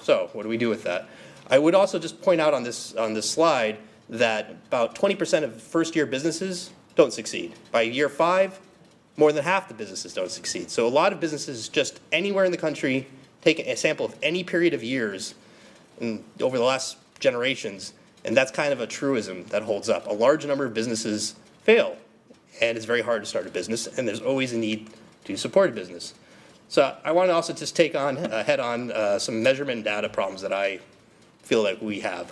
So what do we do with that? I would also just point out on this slide that about 20% of first-year businesses don't succeed. By year 5, more than half the businesses don't succeed. So a lot of businesses just anywhere in the country take a sample of any period of years over the last generations, and that's kind of a truism that holds up. A large number of businesses fail, and it's very hard to start a business, and there's always a need to support a business. So I want to also just take on head-on some measurement data problems that I feel like we have.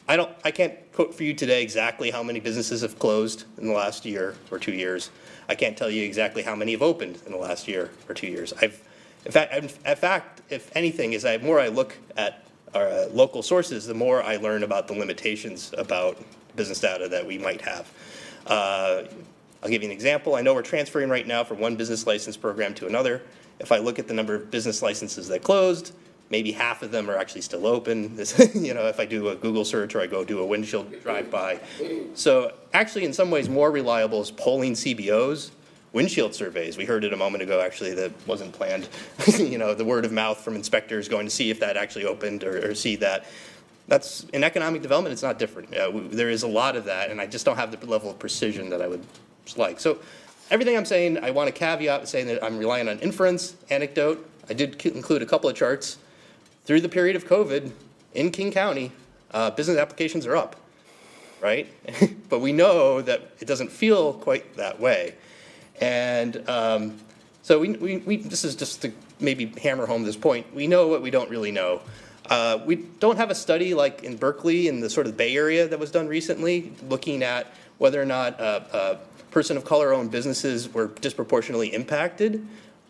I can't quote for you today exactly how many businesses have closed in the last year or 2 years. I can't tell you exactly how many have opened in the last year or 2 years. In fact, if anything, the more I look at our local sources, the more I learn about the limitations about business data that we might have. I'll give you an example. I know we're transferring right now from one business license program to another. If I look at the number of business licenses that closed, maybe half of them are actually still open. If I do a Google search or I go do a windshield drive-by. So actually, in some ways, more reliable is polling CBOs, windshield surveys. We heard it a moment ago, actually, that wasn't planned. The word of mouth from inspectors going to see if that actually opened or see that. That's in economic development, it's not different. There is a lot of that, and I just don't have the level of precision that I would like. So everything I'm saying, I want to caveat with saying that I'm relying on inference, anecdote. I did include a couple of charts. Through the period of COVID in King County, business applications are up, right? But we know that it doesn't feel quite that way. And so this is just to maybe hammer home this point. We know what we don't really know. We don't have a study like in Berkeley in the sort of Bay Area that was done recently, looking at whether or not person of color-owned businesses were disproportionately impacted.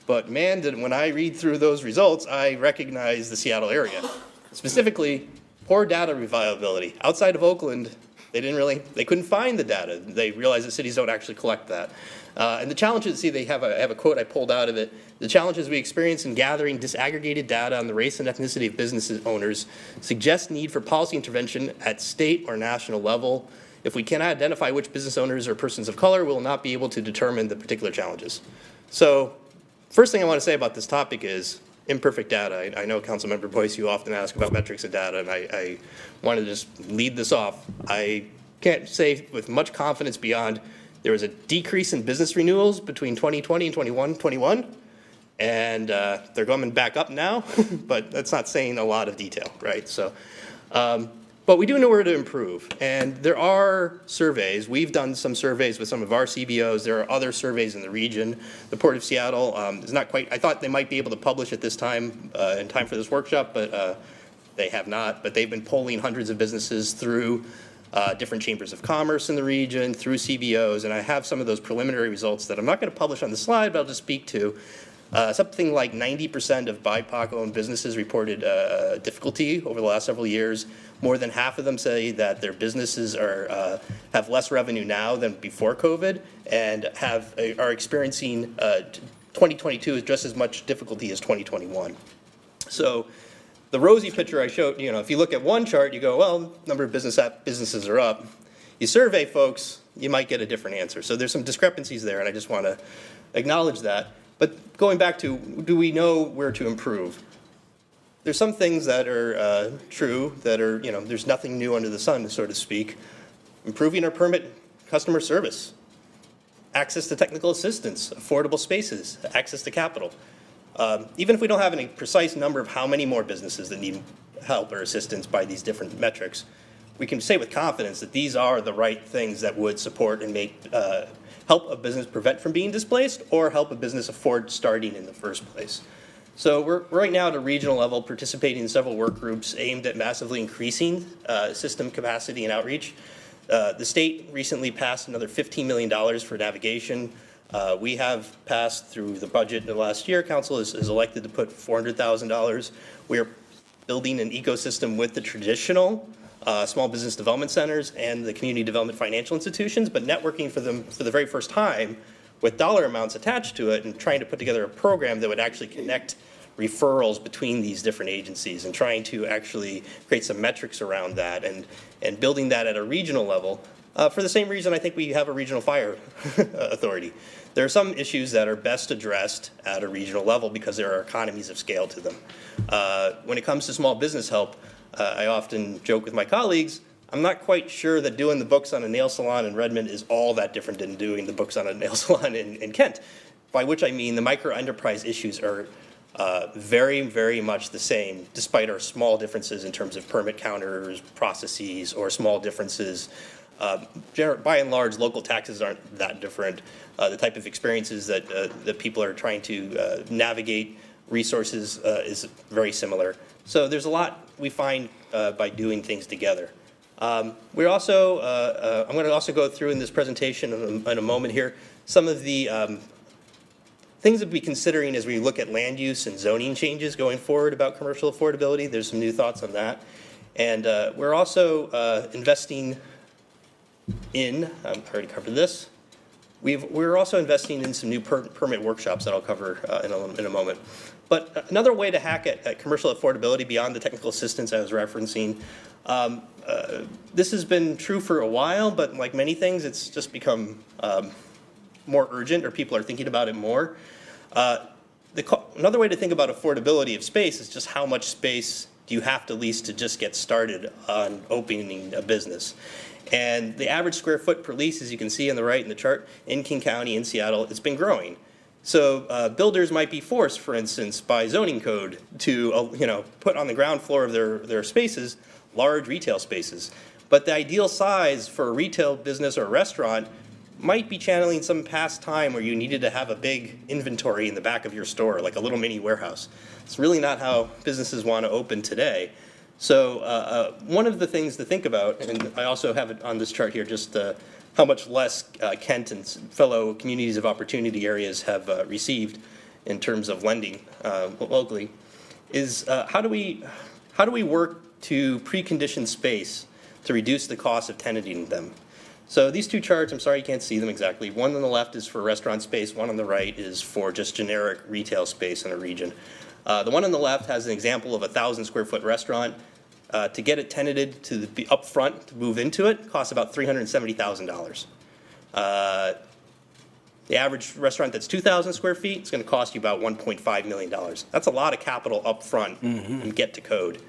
But man, when I read through those results, I recognize the Seattle area. Specifically, poor data reliability. Outside of Oakland, they couldn't find the data. They realized that cities don't actually collect that. And the challenges, I have a quote I pulled out of it. The challenges we experience in gathering disaggregated data on the race and ethnicity of business owners suggest need for policy intervention at state or national level. If we cannot identify which business owners are persons of color, we will not be able to determine the particular challenges. So, first thing I want to say about this topic is imperfect data. I know Councilmember Boyce, you often ask about metrics and data, and I want to just lead this off. I can't say with much confidence beyond there was a decrease in business renewals between 2020 and 2021, and they're coming back up now, but that's not saying a lot of detail, right? So, but we do know where to improve, and there are surveys. We've done some surveys with some of our CBOs. There are other surveys in the region. The Port of Seattle is not quite, I thought they might be able to publish at this time, in time for this workshop, but they have not. But they've been polling hundreds of businesses through different chambers of commerce in the region, through CBOs, and I have some of those preliminary results that I'm not going to publish on the slide, but I'll just speak to. Something like 90% of BIPOC-owned businesses reported difficulty over the last several years. More than half of them say that their businesses have less revenue now than before COVID, and are experiencing 2022 is just as much difficulty as 2021. So the rosy picture I showed, if you look at one chart, you go, well, number of businesses are up. You survey folks, you might get a different answer. So there's some discrepancies there, and I just want to acknowledge that. But going back to, do we know where to improve? There's some things that are true that are, there's nothing new under the sun, so to speak. Improving our permit customer service, access to technical assistance, affordable spaces, access to capital. Even if we don't have any precise number of how many more businesses that need help or assistance by these different metrics, we can say with confidence that these are the right things that would support and help a business prevent from being displaced or help a business afford starting in the first place. So we're right now at a regional level participating in several work groups aimed at massively increasing system capacity and outreach. The state recently passed another $15 million for navigation. We have passed through the budget in the last year. Council is elected to put $400,000. We are building an ecosystem with the traditional small business development centers and the community development financial institutions, but networking for them for the very first time with dollar amounts attached to it and trying to put together a program that would actually connect referrals between these different agencies and trying to actually create some metrics around that and building that at a regional level. For the same reason I think we have a regional fire authority. There are some issues that are best addressed at a regional level because there are economies of scale to them. When it comes to small business help, I often joke with my colleagues, I'm not quite sure that doing the books on a nail salon in Redmond is all that different than doing the books on a nail salon in Kent, by which I mean the micro enterprise issues are very, very much the same, despite our small differences in terms of permit counters, processes, or small differences. By and large, local taxes aren't that different. The type of experiences that people are trying to navigate resources is very similar. So there's a lot we find by doing things together. We're also, I'm going to also go through in this presentation in a moment here, some of the things that we'll be considering as we look at land use and zoning changes going forward about commercial affordability. There's some new thoughts on that. And we're also investing in, I've already covered this, we're also investing in some new permit workshops that I'll cover in a moment. But another way to hack at commercial affordability beyond the technical assistance I was referencing, this has been true for a while, but like many things, it's just become more urgent, or people are thinking about it more. Another way to think about affordability of space is just how much space do you have to lease to just get started on opening a business. And the average square foot per lease, as you can see on the right in the chart, in King County, in Seattle, it's been growing. So builders might be forced, for instance, by zoning code to put on the ground floor of their spaces large retail spaces. But the ideal size for a retail business or a restaurant might be channeling some past time where you needed to have a big inventory in the back of your store, like a little mini warehouse. It's really not how businesses want to open today. So one of the things to think about, and I also have it on this chart here, just how much less Kent and fellow communities of opportunity areas have received in terms of lending locally, is how do we work to precondition space to reduce the cost of tenanting them? So these two charts, I'm sorry you can't see them exactly. One on the left is for restaurant space, one on the right is for just generic retail space in a region. The one on the left has an example of a 1,000 square foot restaurant. To get it tenanted to be up front to move into it costs about $370,000. The average restaurant that's 2,000 square feet is going to cost you about $1.5 million. That's a lot of capital up front and get to code.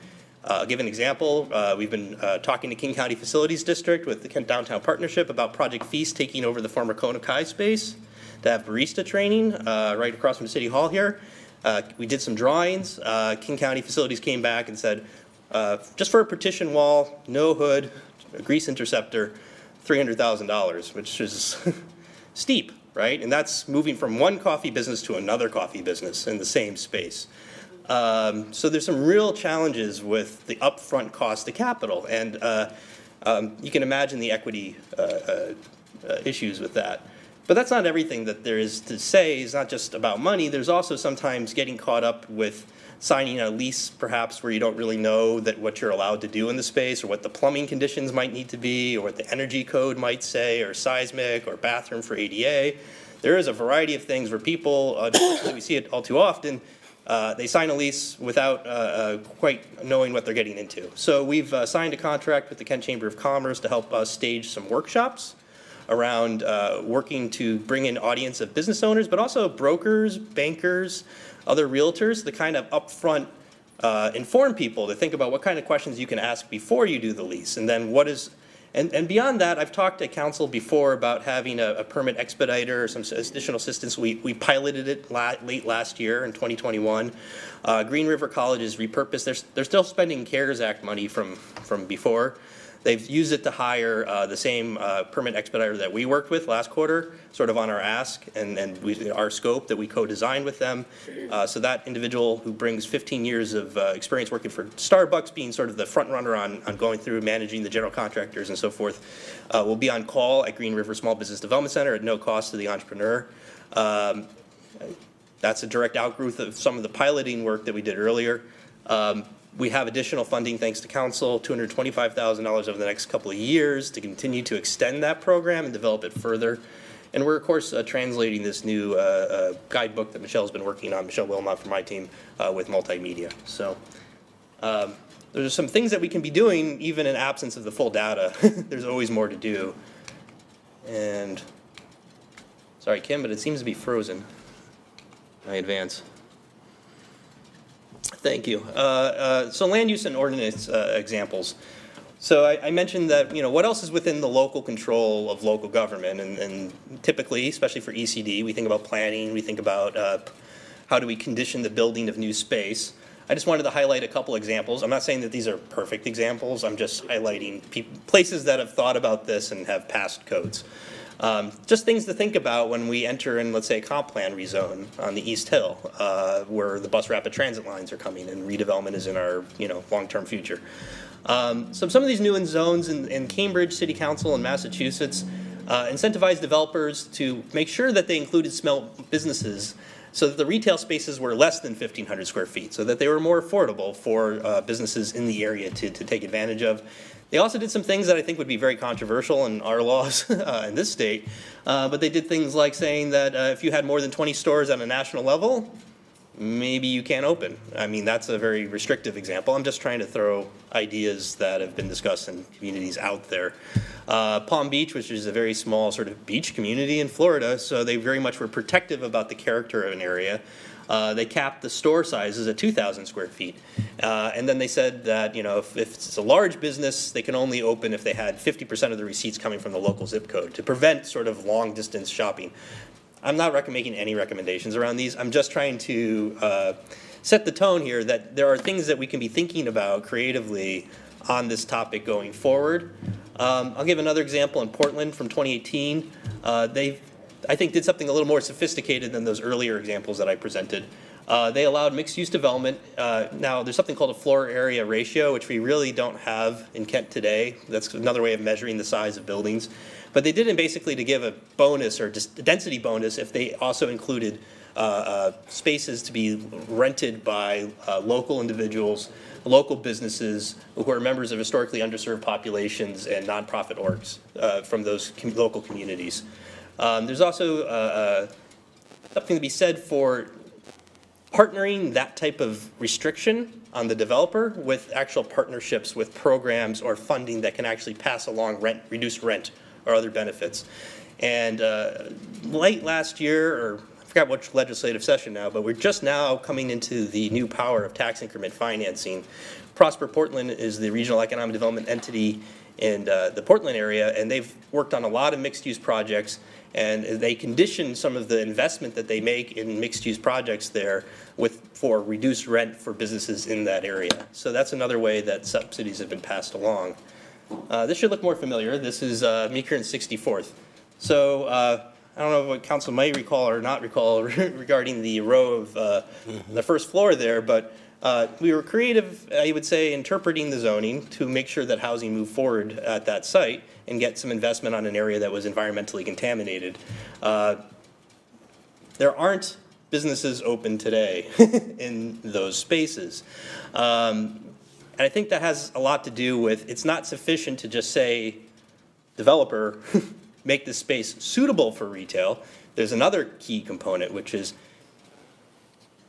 I'll give an example. We've been talking to King County Facilities District with the Kent Downtown Partnership about Project Feast taking over the former Kona Kai space to have barista training right across from City Hall here. We did some drawings. King County Facilities came back and said, just for a partition wall, no hood, a grease interceptor, $300,000, which is steep, right? And that's moving from one coffee business to another coffee business in the same space. So there's some real challenges with the upfront cost of capital, and you can imagine the equity issues with that. But that's not everything that there is to say. It's not just about money. There's also sometimes getting caught up with signing a lease, perhaps, where you don't really know that what you're allowed to do in the space, or what the plumbing conditions might need to be, or what the energy code might say, or seismic, or bathroom for ADA. There is a variety of things where people, we see it all too often, they sign a lease without quite knowing what they're getting into. So we've signed a contract with the Kent Chamber of Commerce to help us stage some workshops around working to bring in audience of business owners, but also brokers, bankers, other realtors, to kind of upfront inform people to think about what kind of questions you can ask before you do the lease. And then what is, and beyond that, I've talked to council before about having a permit expediter or some additional assistance. We piloted it late last year in 2021. Green River College is repurposed. They're still spending CARES Act money from before. They've used it to hire the same permit expediter that we worked with last quarter, sort of on our ask and our scope that we co-designed with them. So that individual who brings 15 years of experience working for Starbucks, being sort of the front runner on going through managing the general contractors and so forth, will be on call at Green River Small Business Development Center at no cost to the entrepreneur. That's a direct outgrowth of some of the piloting work that we did earlier. We have additional funding, thanks to council, $225,000 over the next couple of years to continue to extend that program and develop it further. And we're, of course, translating this new guidebook that Michelle's been working on, Michelle Wilmot from my team, with multimedia. So there's some things that we can be doing even in absence of the full data. There's always more to do. And, sorry, Kim, but it seems to be frozen. I advance. Thank you. So land use and ordinance examples. So I mentioned that, what else is within the local control of local government? And typically, especially for ECD, we think about planning, we think about how do we condition the building of new space. I just wanted to highlight a couple examples. I'm not saying that these are perfect examples. I'm just highlighting places that have thought about this and have passed codes. Just things to think about when we enter in, let's say, a comp plan rezone on the East Hill, where the bus rapid transit lines are coming and redevelopment is in our, long-term future. So some of these new zones in Cambridge City Council in Massachusetts incentivize developers to make sure that they included small businesses so that the retail spaces were less than 1,500 square feet, so that they were more affordable for businesses in the area to take advantage of. They also did some things that I think would be very controversial in our laws in this state, but they did things like saying that if you had more than 20 stores on a national level, maybe you can't open. I mean, that's a very restrictive example. I'm just trying to throw ideas that have been discussed in communities out there. Palm Beach, which is a very small sort of beach community in Florida, so they very much were protective about the character of an area. They capped the store sizes at 2,000 square feet. And then they said that, if it's a large business, they can only open if they had 50% of the receipts coming from the local zip code to prevent sort of long distance shopping. I'm not making any recommendations around these. I'm just trying to set the tone here that there are things that we can be thinking about creatively on this topic going forward. I'll give another example in Portland from 2018. They, I think, did something a little more sophisticated than those earlier examples that I presented. They allowed mixed-use development. Now, there's something called a floor area ratio, which we really don't have in Kent today. That's another way of measuring the size of buildings. But they did it basically to give a bonus or just a density bonus if they also included spaces to be rented by local individuals, local businesses who are members of historically underserved populations and nonprofit orgs from those local communities. There's also something to be said for partnering that type of restriction on the developer with actual partnerships with programs or funding that can actually pass along reduced rent or other benefits. And late last year, or I forgot which legislative session now, but we're just now coming into the new power of tax increment financing. Prosper Portland is the regional economic development entity in the Portland area, and they've worked on a lot of mixed-use projects, and they condition some of the investment that they make in mixed-use projects there for reduced rent for businesses in that area. So that's another way that subsidies have been passed along. This should look more familiar. This is Meeker and 64th. So I don't know what council might recall or not recall regarding the row of the first floor there, but we were creative, I would say, interpreting the zoning to make sure that housing moved forward at that site and get some investment on an area that was environmentally contaminated. There aren't businesses open today in those spaces. And I think that has a lot to do with it's not sufficient to just say, developer, make this space suitable for retail. There's another key component, which is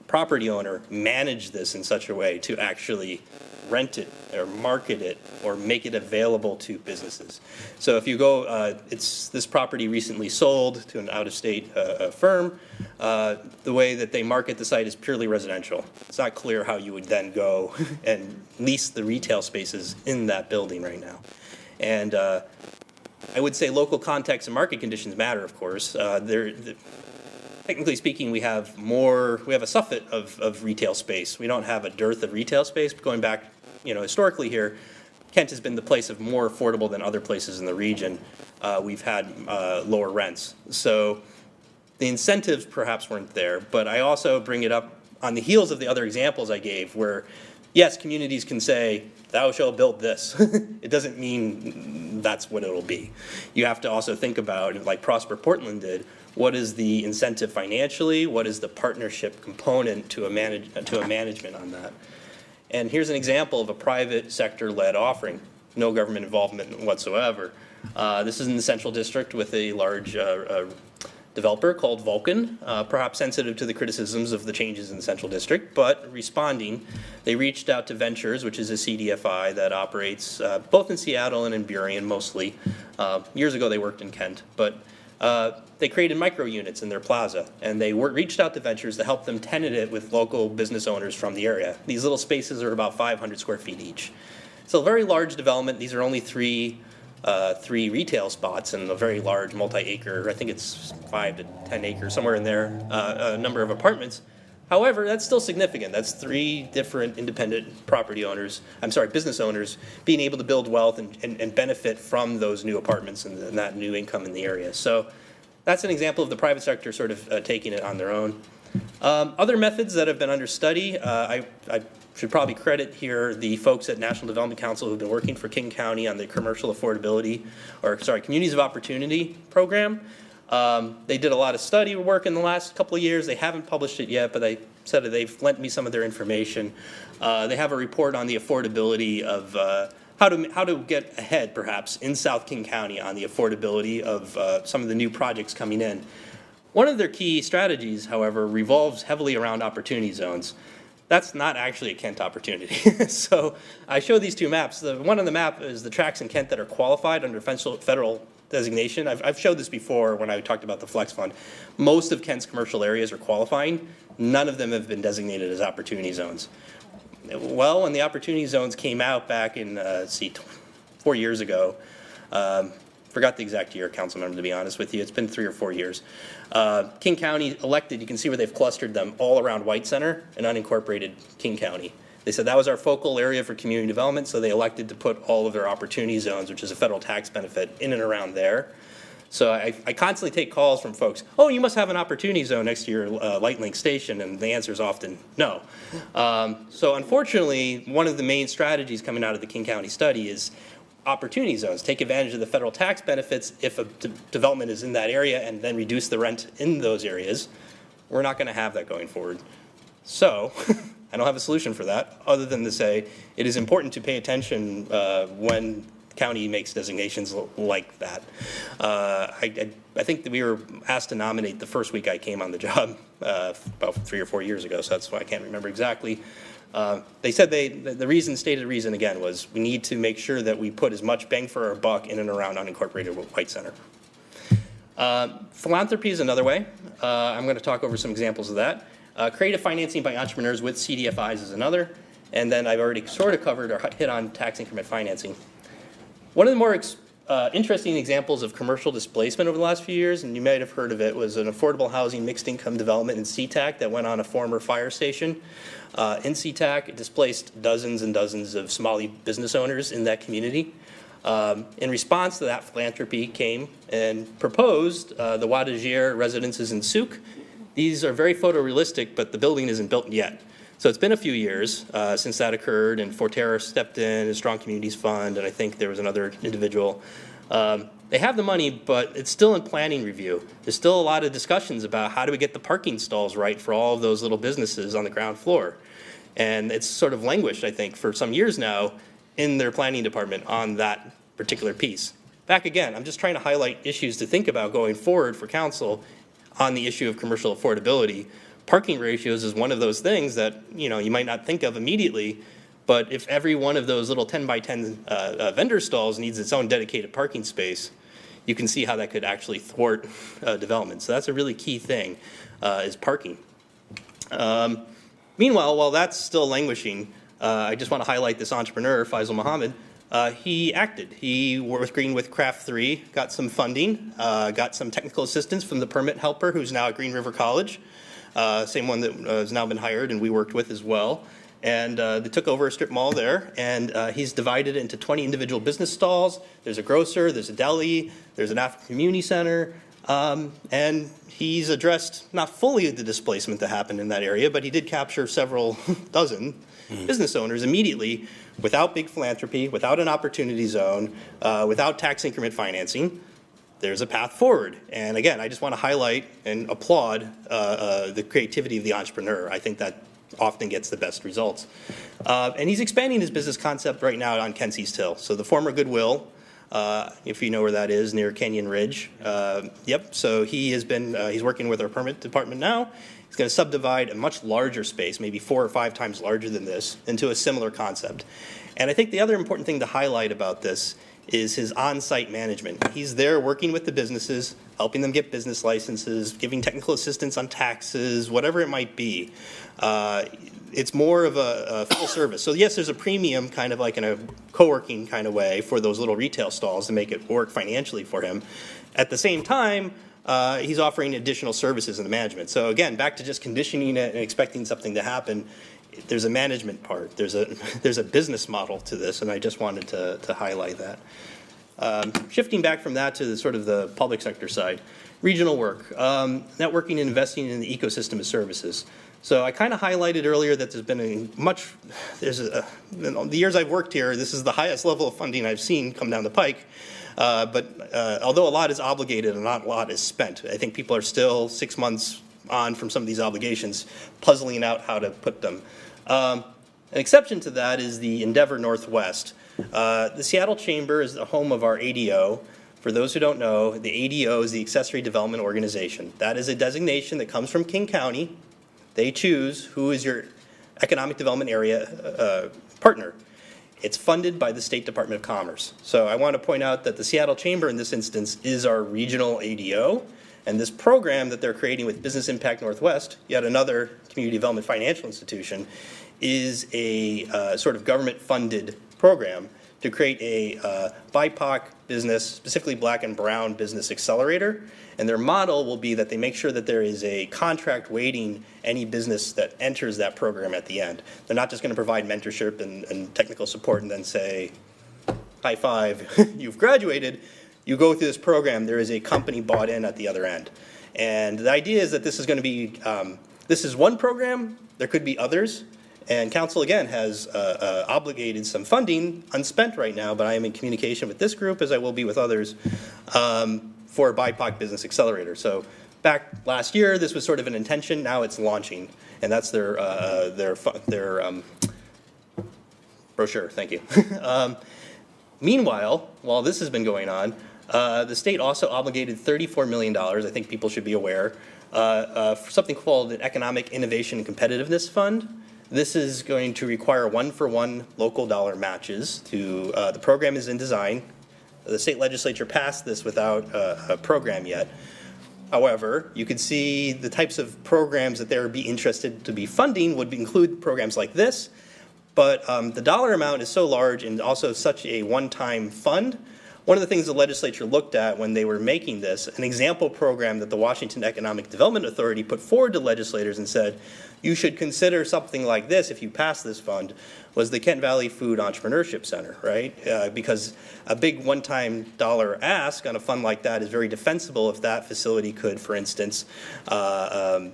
property owner manage this in such a way to actually rent it or market it or make it available to businesses. So if you go, this property recently sold to an out-of-state firm. The way that they market the site is purely residential. It's not clear how you would then go and lease the retail spaces in that building right now. And I would say local context and market conditions matter, of course. Technically speaking, we have a surfeit of retail space. We don't have a dearth of retail space, but going back, historically here, Kent has been the place of more affordable than other places in the region. We've had lower rents. So the incentives perhaps weren't there, but I also bring it up on the heels of the other examples I gave where, yes, communities can say, thou shalt build this. It doesn't mean that's what it'll be. You have to also think about, like Prosper Portland did, what is the incentive financially? What is the partnership component to a management on that? And here's an example of a private sector-led offering, no government involvement whatsoever. This is in the Central District with a large developer called Vulcan, perhaps sensitive to the criticisms of the changes in the Central District, but responding, they reached out to Ventures, which is a CDFI that operates both in Seattle and in Burien mostly, Years ago, they worked in Kent, but they created micro units in their plaza, and they reached out to ventures to help them tenant it with local business owners from the area. These little spaces are about 500 square feet each. So a very large development. These are only three retail spots in a very large multi-acre, I think it's 5 to 10 acres, somewhere in there, number of apartments. However, that's still significant. That's 3 different independent property owners, business owners, being able to build wealth and benefit from those new apartments and that new income in the area. So that's an example of the private sector sort of taking it on their own. Other methods that have been under study, I should probably credit here the folks at National Development Council who've been working for King County on the commercial affordability, Communities of Opportunity program. They did a lot of study work in the last couple of years. They haven't published it yet, but they said that they've lent me some of their information. They have a report on the affordability of how to get ahead, perhaps, in South King County on the affordability of some of the new projects coming in. One of their key strategies, however, revolves heavily around opportunity zones. That's not actually a Kent opportunity. So I show these 2 maps. The one on the map is the tracts in Kent that are qualified under federal designation. I've showed this before when I talked about the Flex Fund. Most of Kent's commercial areas are qualifying. None of them have been designated as opportunity zones. Well, when the opportunity zones came out back in, 4 years ago, forgot the exact year, council member, to be honest with you. It's been 3 or 4 years. King County elected, you can see where they've clustered them all around White Center and unincorporated King County. They said that was our focal area for community development, so they elected to put all of their opportunity zones, which is a federal tax benefit, in and around there. So I constantly take calls from folks, oh, you must have an opportunity zone next to your light link station, and the answer is often no. So unfortunately, one of the main strategies coming out of the King County study is opportunity zones. Take advantage of the federal tax benefits if a development is in that area and then reduce the rent in those areas. We're not going to have that going forward. So I don't have a solution for that other than to say it is important to pay attention when the county makes designations like that. I think that we were asked to nominate the first week I came on the job about 3 or 4 years ago, so that's why I can't remember exactly. They said the stated reason again was we need to make sure that we put as much bang for our buck in and around unincorporated White Center. Philanthropy is another way. I'm going to talk over some examples of that. Creative financing by entrepreneurs with CDFIs is another. And then I've already sort of covered or hit on tax increment financing. One of the more interesting examples of commercial displacement over the last few years, and you might have heard of it, was an affordable housing mixed income development in SeaTac that went on a former fire station. In SeaTac, it displaced dozens and dozens of Somali business owners in that community. In response to that, philanthropy came and proposed the Wadajir residences in Souk. These are very photorealistic, but the building isn't built yet. So it's been a few years since that occurred, and Forterra stepped in, a Strong Communities Fund, and I think there was another individual. They have the money, but it's still in planning review. There's still a lot of discussions about how do we get the parking stalls right for all of those little businesses on the ground floor. And it's sort of languished, I think, for some years now in their planning department on that particular piece. Back again, I'm just trying to highlight issues to think about going forward for council on the issue of commercial affordability. Parking ratios is one of those things that you might not think of immediately, but if every one of those little 10 by 10 vendor stalls needs its own dedicated parking space, you can see how that could actually thwart development. So that's a really key thing, is parking. Meanwhile, while that's still languishing, I just want to highlight this entrepreneur, Faisal Muhammad. He acted. He worked with Craft 3, got some funding, got some technical assistance from the permit helper who's now at Green River College, same one that has now been hired and we worked with as well. And they took over a strip mall there, and he's divided it into 20 individual business stalls. There's a grocer, there's a deli, there's an African community center, and he's addressed not fully the displacement that happened in that area, but he did capture several dozen business owners immediately without big philanthropy, without an opportunity zone, without tax increment financing. There's a path forward. And again, I just want to highlight and applaud the creativity of the entrepreneur. I think that often gets the best results. And he's expanding his business concept right now on Kent's East Hill. So the former Goodwill, if you know where that is, near Canyon Ridge. So he has been, he's working with our permit department now. He's going to subdivide a much larger space, maybe 4 or 5 times larger than this, into a similar concept. And I think the other important thing to highlight about this is his on-site management. He's there working with the businesses, helping them get business licenses, giving technical assistance on taxes, whatever it might be. It's more of a full service. So yes, there's a premium, kind of like in a co-working kind of way, for those little retail stalls to make it work financially for him. At the same time, he's offering additional services in the management. So again, back to just conditioning it and expecting something to happen. There's a management part. There's a business model to this, and I just wanted to highlight that. Shifting back from that to the sort of the public sector side, regional work, networking and investing in the ecosystem of services. So I kind of highlighted earlier that there's been in the years I've worked here, this is the highest level of funding I've seen come down the pike. But although a lot is obligated and not a lot is spent, I think people are still 6 months on from some of these obligations, puzzling out how to put them. An exception to that is the Endeavor Northwest. The Seattle Chamber is the home of our ADO. For those who don't know, the ADO is the Accessory Development Organization. That is a designation that comes from King County. They choose who is your economic development area partner. It's funded by the State Department of Commerce. So I want to point out that the Seattle Chamber in this instance is our regional ADO. And this program that they're creating with Business Impact Northwest, yet another community development financial institution, is a sort of government-funded program to create a BIPOC business, specifically black and brown business accelerator. And their model will be that they make sure that there is a contract weighting any business that enters that program at the end. They're not just going to provide mentorship and technical support and then say, high five, you've graduated. You go through this program, there is a company bought in at the other end. And the idea is that this is going to be, this is one program, there could be others. And council, again, has obligated some funding, unspent right now, but I am in communication with this group, as I will be with others, for a BIPOC Business Accelerator. So back last year, this was sort of an intention, now it's launching. And that's their brochure, thank you. Meanwhile, while this has been going on, the state also obligated $34 million, I think people should be aware, for something called an Economic Innovation and Competitiveness Fund. This is going to require one-for-one local dollar matches to, the program is in design. The state legislature passed this without a program yet. However, you can see the types of programs that they would be interested to be funding would include programs like this. But the dollar amount is so large and also such a one-time fund. One of the things the legislature looked at when they were making this, an example program that the Washington Economic Development Authority put forward to legislators and said, you should consider something like this if you pass this fund, was the Kent Valley Food Entrepreneurship Center, right? Because a big one-time dollar ask on a fund like that is very defensible if that facility could, for instance,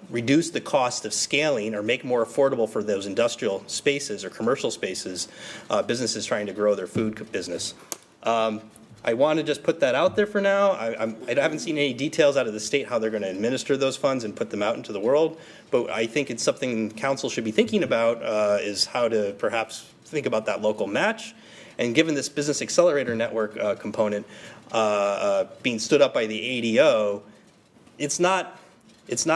reduce the cost of scaling or make more affordable for those industrial spaces or commercial spaces, businesses trying to grow their food business. I want to just put that out there for now. I haven't seen any details out of the state how they're going to administer those funds and put them out into the world, but I think it's something council should be thinking about is how to perhaps think about that local match. And given this business accelerator network component being stood up by the ADO, it's not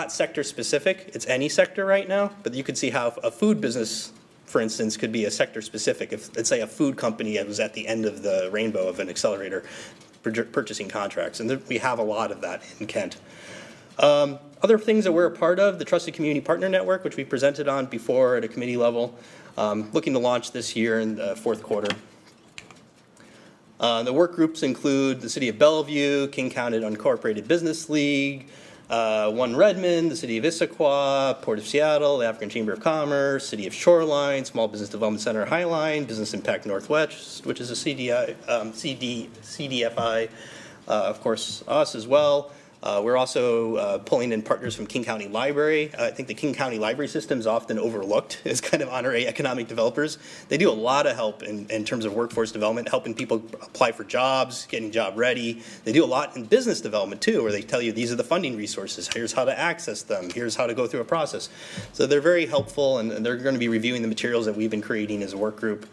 sector specific. It's any sector right now, but you could see how a food business, for instance, could be a sector specific. If, let's say, a food company was at the end of the rainbow of an accelerator purchasing contracts, and we have a lot of that in Kent. Other things that we're a part of, the Trusted Community Partner Network, which we presented on before at a committee level, looking to launch this year in the fourth quarter. The work groups include the City of Bellevue, King County Unincorporated Business League, One Redmond, the City of Issaquah, Port of Seattle, the African Chamber of Commerce, City of Shoreline, Small Business Development Center Highline, Business Impact Northwest, which is a CDFI, of course, us as well. We're also pulling in partners from King County Library. I think the King County Library system is often overlooked as kind of honorary economic developers. They do a lot of help in terms of workforce development, helping people apply for jobs, getting job ready. They do a lot in business development too, where they tell you these are the funding resources, here's how to access them, here's how to go through a process. So they're very helpful, and they're going to be reviewing the materials that we've been creating as a work group.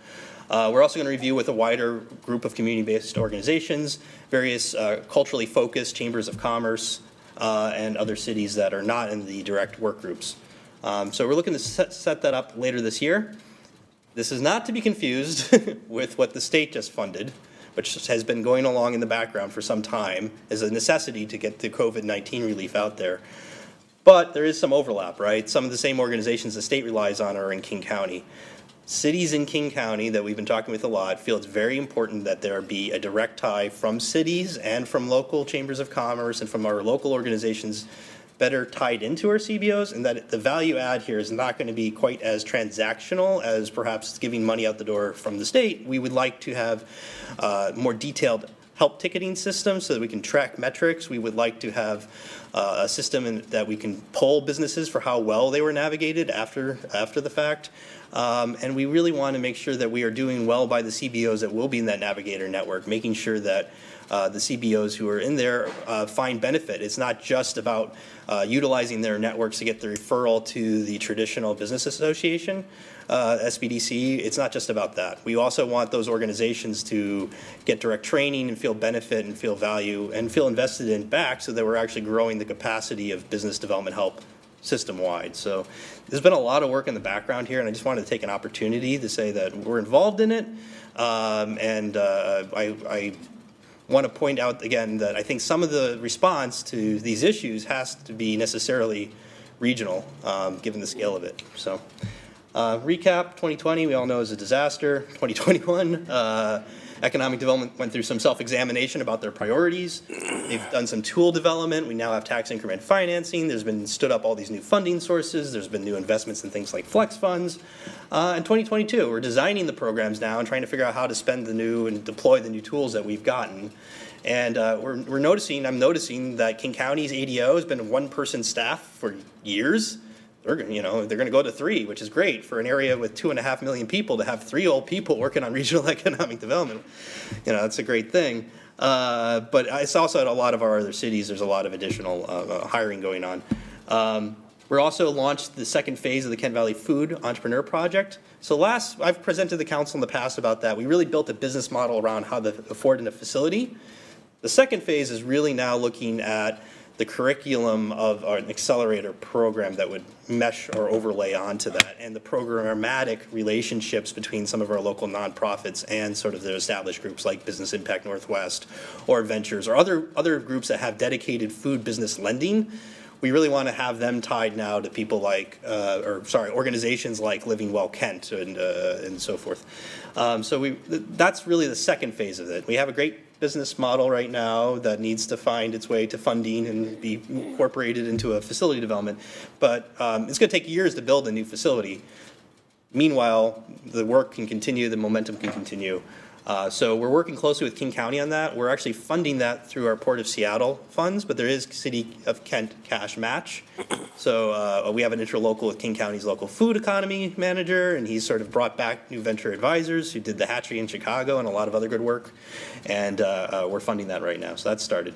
We're also going to review with a wider group of community-based organizations, various culturally focused chambers of commerce, and other cities that are not in the direct work groups. So we're looking to set that up later this year. This is not to be confused with what the state just funded, which has been going along in the background for some time as a necessity to get the COVID-19 relief out there. But there is some overlap, right? Some of the same organizations the state relies on are in King County. Cities in King County that we've been talking with a lot feel it's very important that there be a direct tie from cities and from local chambers of commerce and from our local organizations better tied into our CBOs, and that the value add here is not going to be quite as transactional as perhaps giving money out the door from the state. We would like to have more detailed help ticketing system so that we can track metrics. We would like to have a system that we can poll businesses for how well they were navigated after the fact. And we really want to make sure that we are doing well by the CBOs that will be in that navigator network, making sure that the CBOs who are in there find benefit. It's not just about utilizing their networks to get the referral to the traditional business association, SBDC. It's not just about that. We also want those organizations to get direct training and feel benefit and feel value and feel invested in back so that we're actually growing the capacity of business development help system-wide. So there's been a lot of work in the background here, and I just wanted to take an opportunity to say that we're involved in it. I want to point out again that I think some of the response to these issues has to be necessarily regional, given the scale of it. So recap, 2020 we all know is a disaster. 2021, economic development went through some self-examination about their priorities. They've done some tool development. We now have tax increment financing. There's been stood up all these new funding sources. There's been new investments in things like flex funds. In 2022, we're designing the programs now and trying to figure out how to spend the new and deploy the new tools that we've gotten. And I'm noticing that King County's ADO has been a one-person staff for years. They're going to go to 3, which is great for an area with 2.5 million people. To have 3 old people working on regional economic development, that's a great thing. But it's also at a lot of our other cities. There's a lot of additional hiring going on. We're also launched the second phase of the Kent Valley Food Entrepreneur Project. So I've presented to the council in the past about that. We really built a business model around how to afford in a facility. The second phase is really now looking at the curriculum of an accelerator program that would mesh or overlay onto that, and the programmatic relationships between some of our local nonprofits and sort of the established groups like Business Impact Northwest or Ventures or other groups that have dedicated food business lending. We really want to have them tied now to people like, organizations like Living Well Kent and so forth. That's really the second phase of it. We have a great business model right now that needs to find its way to funding and be incorporated into a facility development. But it's going to take years to build a new facility. Meanwhile, the work can continue, the momentum can continue. So we're working closely with King County on that. We're actually funding that through our Port of Seattle funds, but there is City of Kent cash match. So we have an interlocal with King County's local food economy manager, and he's sort of brought back new venture advisors who did the hatchery in Chicago and a lot of other good work. And we're funding that right now, so that's started.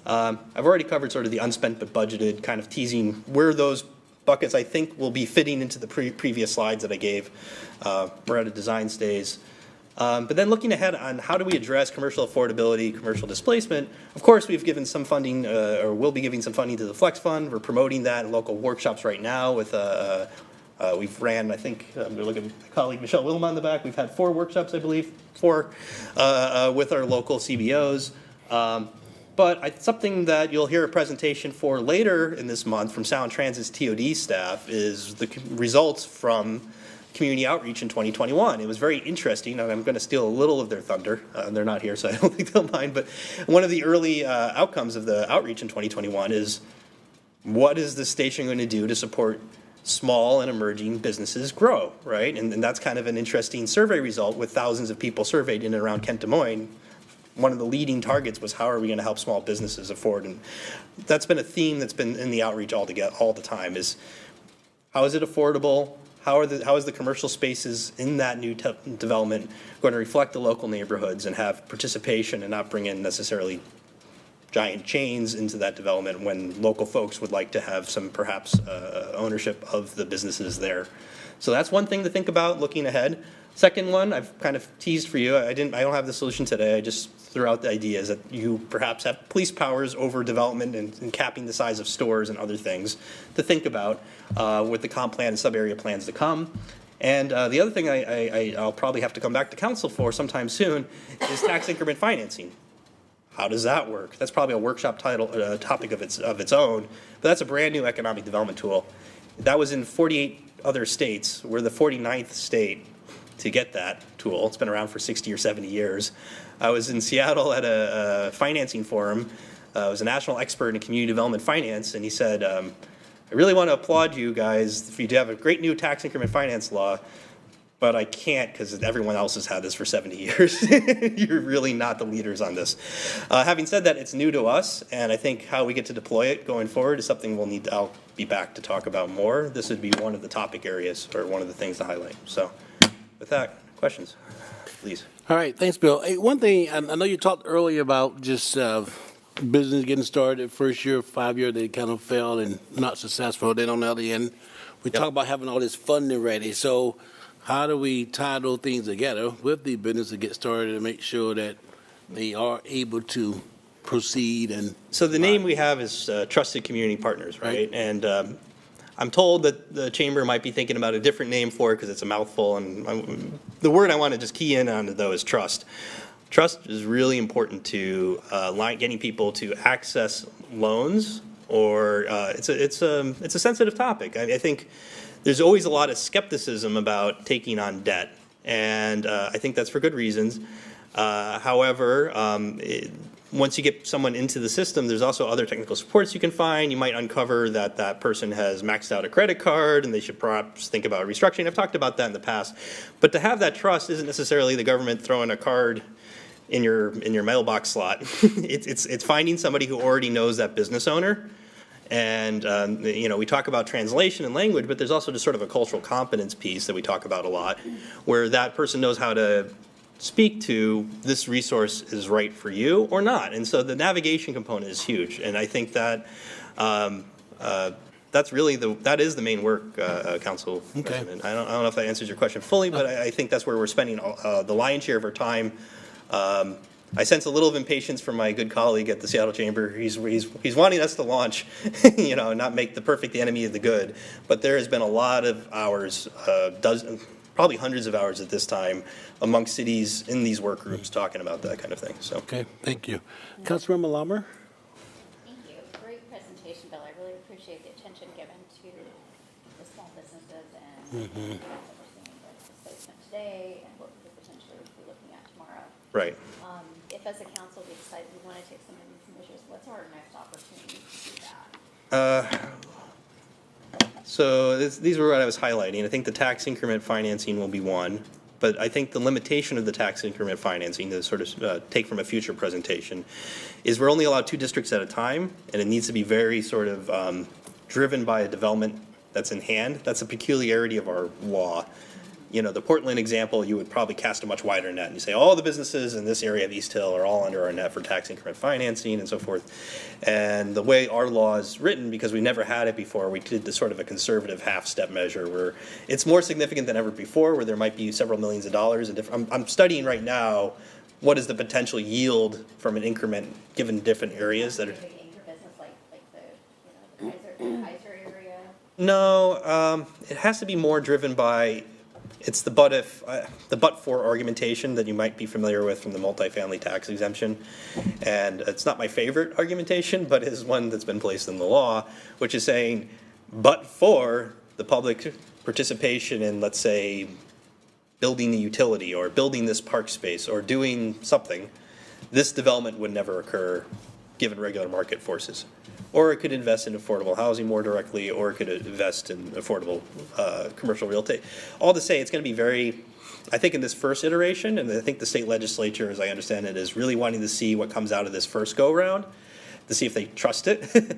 I've already covered sort of the unspent but budgeted, kind of teasing where those buckets I think will be fitting into the previous slides that I gave. We're at a design stage. But then looking ahead on how do we address commercial affordability, commercial displacement, of course we've given some funding, or will be giving some funding to the Flex Fund. We're promoting that in local workshops right now with, we've ran, I think, I'm looking at my colleague Michelle Wilma in the back, we've had 4 workshops, I believe, with our local CBOs. But something that you'll hear a presentation for later in this month from Sound Transit's TOD staff is the results from community outreach in 2021. It was very interesting, and I'm going to steal a little of their thunder. They're not here, so I don't think they'll mind. But one of the early outcomes of the outreach in 2021 is, what is the station going to do to support small and emerging businesses grow, right? And that's kind of an interesting survey result with thousands of people surveyed in and around Kent, Des Moines. One of the leading targets was, how are we going to help small businesses afford? And that's been a theme that's been in the outreach all the time, is how is it affordable? How is the commercial spaces in that new development going to reflect the local neighborhoods and have participation and not bring in necessarily giant chains into that development when local folks would like to have some perhaps ownership of the businesses there. So that's one thing to think about looking ahead. Second one, I've kind of teased for you. I don't have the solution today. I just threw out the ideas that you perhaps have police powers over development and capping the size of stores and other things to think about with the comp plan and sub-area plans to come. And the other thing I'll probably have to come back to council for sometime soon is tax increment financing. How does that work? That's probably a workshop topic of its own, but that's a brand new economic development tool. That was in 48 other states. We're the 49th state to get that tool. It's been around for 60 or 70 years. I was in Seattle at a financing forum. I was a national expert in community development finance, and he said, I really want to applaud you guys if you have a great new tax increment finance law, but I can't because everyone else has had this for 70 years. You're really not the leaders on this. Having said that, it's new to us, and I think how we get to deploy it going forward is something I'll be back to talk about more. This would be one of the topic areas or one of the things to highlight. So with that, questions, please. All right, thanks, Bill. Hey, one thing, I know you talked earlier about just business getting started, first year, 5 year, they kind of failed and not successful. Then on the other end, we talk about having all this funding ready. So how do we tie those things together with the business to get started and make sure that they are able to proceed? And so the name we have is Trusted Community Partners, right? And I'm told that the chamber might be thinking about a different name for it because it's a mouthful. And the word I want to just key in on, though, is trust. Trust is really important to getting people to access loans, or it's a sensitive topic. I think there's always a lot of skepticism about taking on debt, and I think that's for good reasons. However, once you get someone into the system, there's also other technical supports you can find. You might uncover that that person has maxed out a credit card and they should perhaps think about restructuring. I've talked about that in the past. But to have that trust isn't necessarily the government throwing a card in your mailbox slot. It's finding somebody who already knows that business owner. And, we talk about translation and language, but there's also just sort of a cultural competence piece that we talk about a lot, where that person knows how to speak to this resource is right for you or not. And so the navigation component is huge. And I think that that's really that is the main work, Council President. I don't know if that answers your question fully, but I think that's where we're spending the lion's share of our time. I sense a little of impatience from my good colleague at the Seattle Chamber. He's wanting us to launch, not make the perfect the enemy of the good. But there has been a lot of hours, probably hundreds of hours at this time, among cities in these work groups talking about that kind of thing. So. Okay, thank you. Councilmember Lammer? Thank you. Great presentation, Bill. I really appreciate the attention given to the small businesses and what we're seeing with displacement today and what we could potentially be looking at tomorrow. Right. If as a council we decide we want to take some of these measures, what's our next opportunity to do that? So these were what I was highlighting. I think the tax increment financing will be one, but I think the limitation of the tax increment financing, to sort of take from a future presentation, is we're only allowed 2 districts at a time, and it needs to be very sort of driven by a development that's in hand. That's a peculiarity of our law. The Portland example, you would probably cast a much wider net and you say all the businesses in this area of East Hill are all under our net for tax increment financing and so forth. And the way our law is written, because we never had it before, we did this sort of a conservative half-step measure where it's more significant than ever before, where there might be several millions of dollars. I'm studying right now what is the potential yield from an increment given different areas that are. The Kaiser area? No, it has to be more driven by. It's the but-for argumentation that you might be familiar with from the multifamily tax exemption. And it's not my favorite argumentation, but it is one that's been placed in the law, which is saying, but for the public participation in, let's say, building the utility or building this park space or doing something, this development would never occur given regular market forces. Or it could invest in affordable housing more directly, or it could invest in affordable commercial real estate. All to say, it's going to be very, I think in this first iteration, and I think the state legislature, as I understand it, is really wanting to see what comes out of this first go-round, to see if they trust it.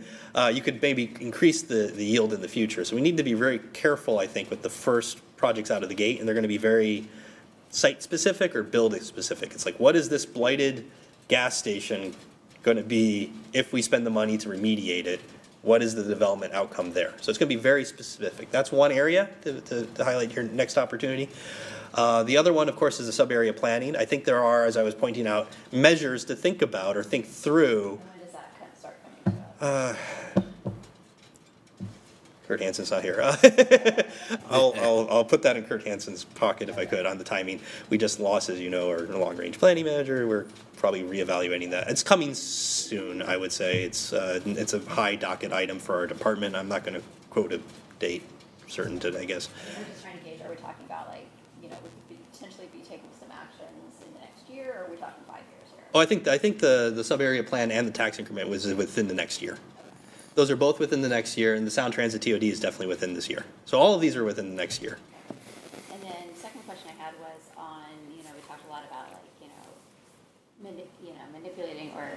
You could maybe increase the yield in the future. So we need to be very careful, I think, with the first projects out of the gate, and they're going to be very site-specific or building-specific. It's like, what is this blighted gas station going to be if we spend the money to remediate it? What is the development outcome there? So it's going to be very specific. That's one area to highlight your next opportunity. The other one, of course, is the sub-area planning. I think there are, as I was pointing out, measures to think about or think through. And when does that start coming about? Kurt Hansen's not here. I'll put that in Kurt Hansen's pocket if I could on the timing. We just lost, as you know, our long-range planning manager. We're probably reevaluating that. It's coming soon, I would say. It's a high docket item for our department. I'm not going to quote a date certain today, I guess. I'm just trying to gauge, are we talking about like, we could potentially be taking some actions in the next year, or are we talking 5 years here? Oh, I think the sub-area plan and the tax increment was within the next year. Those are both within the next year, and the Sound Transit TOD is definitely within this year. So all of these are within the next year. And then the second question I had was on, we talked a lot about like, manipulating or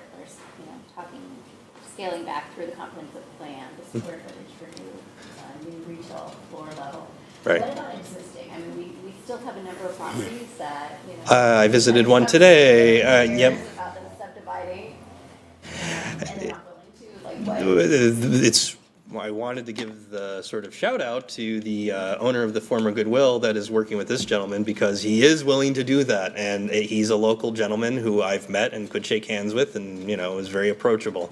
scaling back through the comprehensive plan, the square footage for new retail floor level. Right. What about existing? I mean, we still have a number of properties that, I visited one today. Yep. About them subdividing, and they're not willing to, like, what? I wanted to give the sort of shout out to the owner of the former Goodwill that is working with this gentleman, because he is willing to do that, and he's a local gentleman who I've met and could shake hands with, and is very approachable.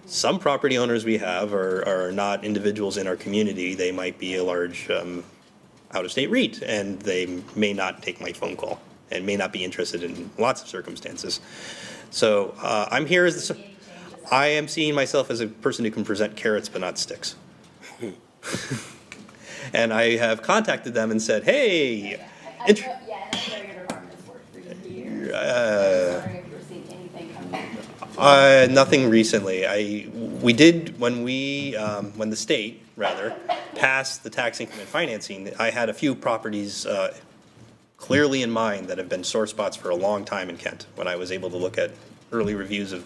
Some property owners we have are not individuals in our community. They might be a large out-of-state REIT, and they may not take my phone call and may not be interested in lots of circumstances. So I'm here as I am seeing myself as a person who can present carrots but not sticks. And I have contacted them and said, hey. And I know your department has worked for years. I was wondering if you were seeing anything coming. Nothing recently. We did when the state passed the tax increment financing. I had a few properties clearly in mind that have been sore spots for a long time in Kent. When I was able to look at early reviews of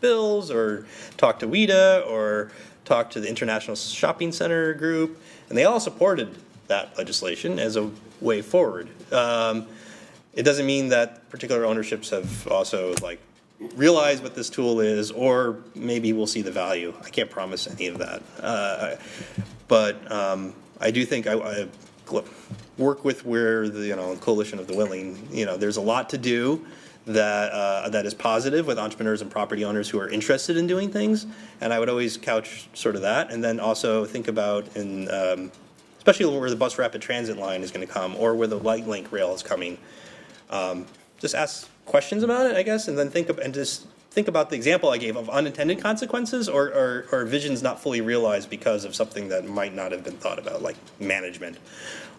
bills, or talk to WIDA, or talk to the International Shopping Center group, and they all supported that legislation as a way forward. It doesn't mean that particular ownerships have also realized what this tool is, or maybe we'll see the value. I can't promise any of that. But I do think I work with where the coalition of the willing. There's a lot to do that is positive with entrepreneurs and property owners who are interested in doing things, and I would always couch sort of that, and then also think about especially where the bus rapid transit line is going to come, or where the light link rail is coming. Just ask questions about it, I guess, and then think about the example I gave of unintended consequences or visions not fully realized because of something that might not have been thought about, like management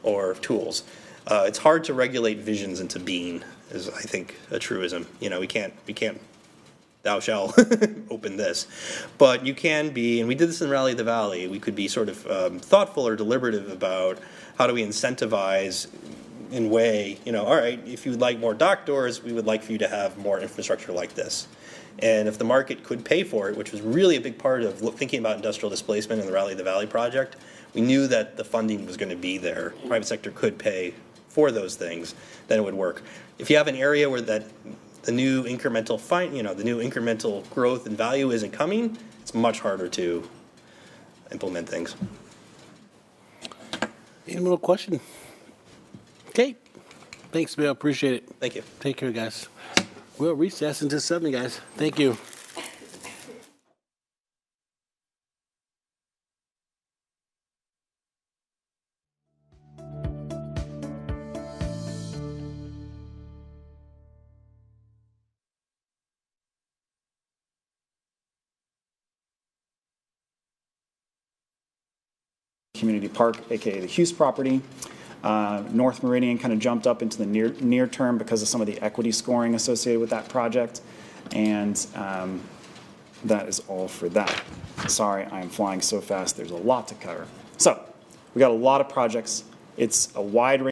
or tools. It's hard to regulate visions into being, is I think a truism. We can't thou shall open this, but you can be, and we did this in Rally the Valley, we could be sort of thoughtful or deliberative about how do we incentivize in way, all right, if you would like more dock doors, we would like for you to have more infrastructure like this. And if the market could pay for it, which was really a big part of thinking about industrial displacement in the Rally the Valley project, we knew that the funding was going to be there. Private sector could pay for those things, then it would work. If you have an area where the new incremental the new incremental growth and value isn't coming, it's much harder to implement things. Any more question? Okay. Thanks, Bill. Appreciate it. Thank you. Take care, guys. We'll recess until 7, guys. Thank you. Community Park, aka the Hughes property. North Meridian kind of jumped up into the near term because of some of the equity scoring associated with that project, and that is all for that. Sorry, I am flying so fast. There's a lot to cover. So we got a lot of projects. It's a wide range.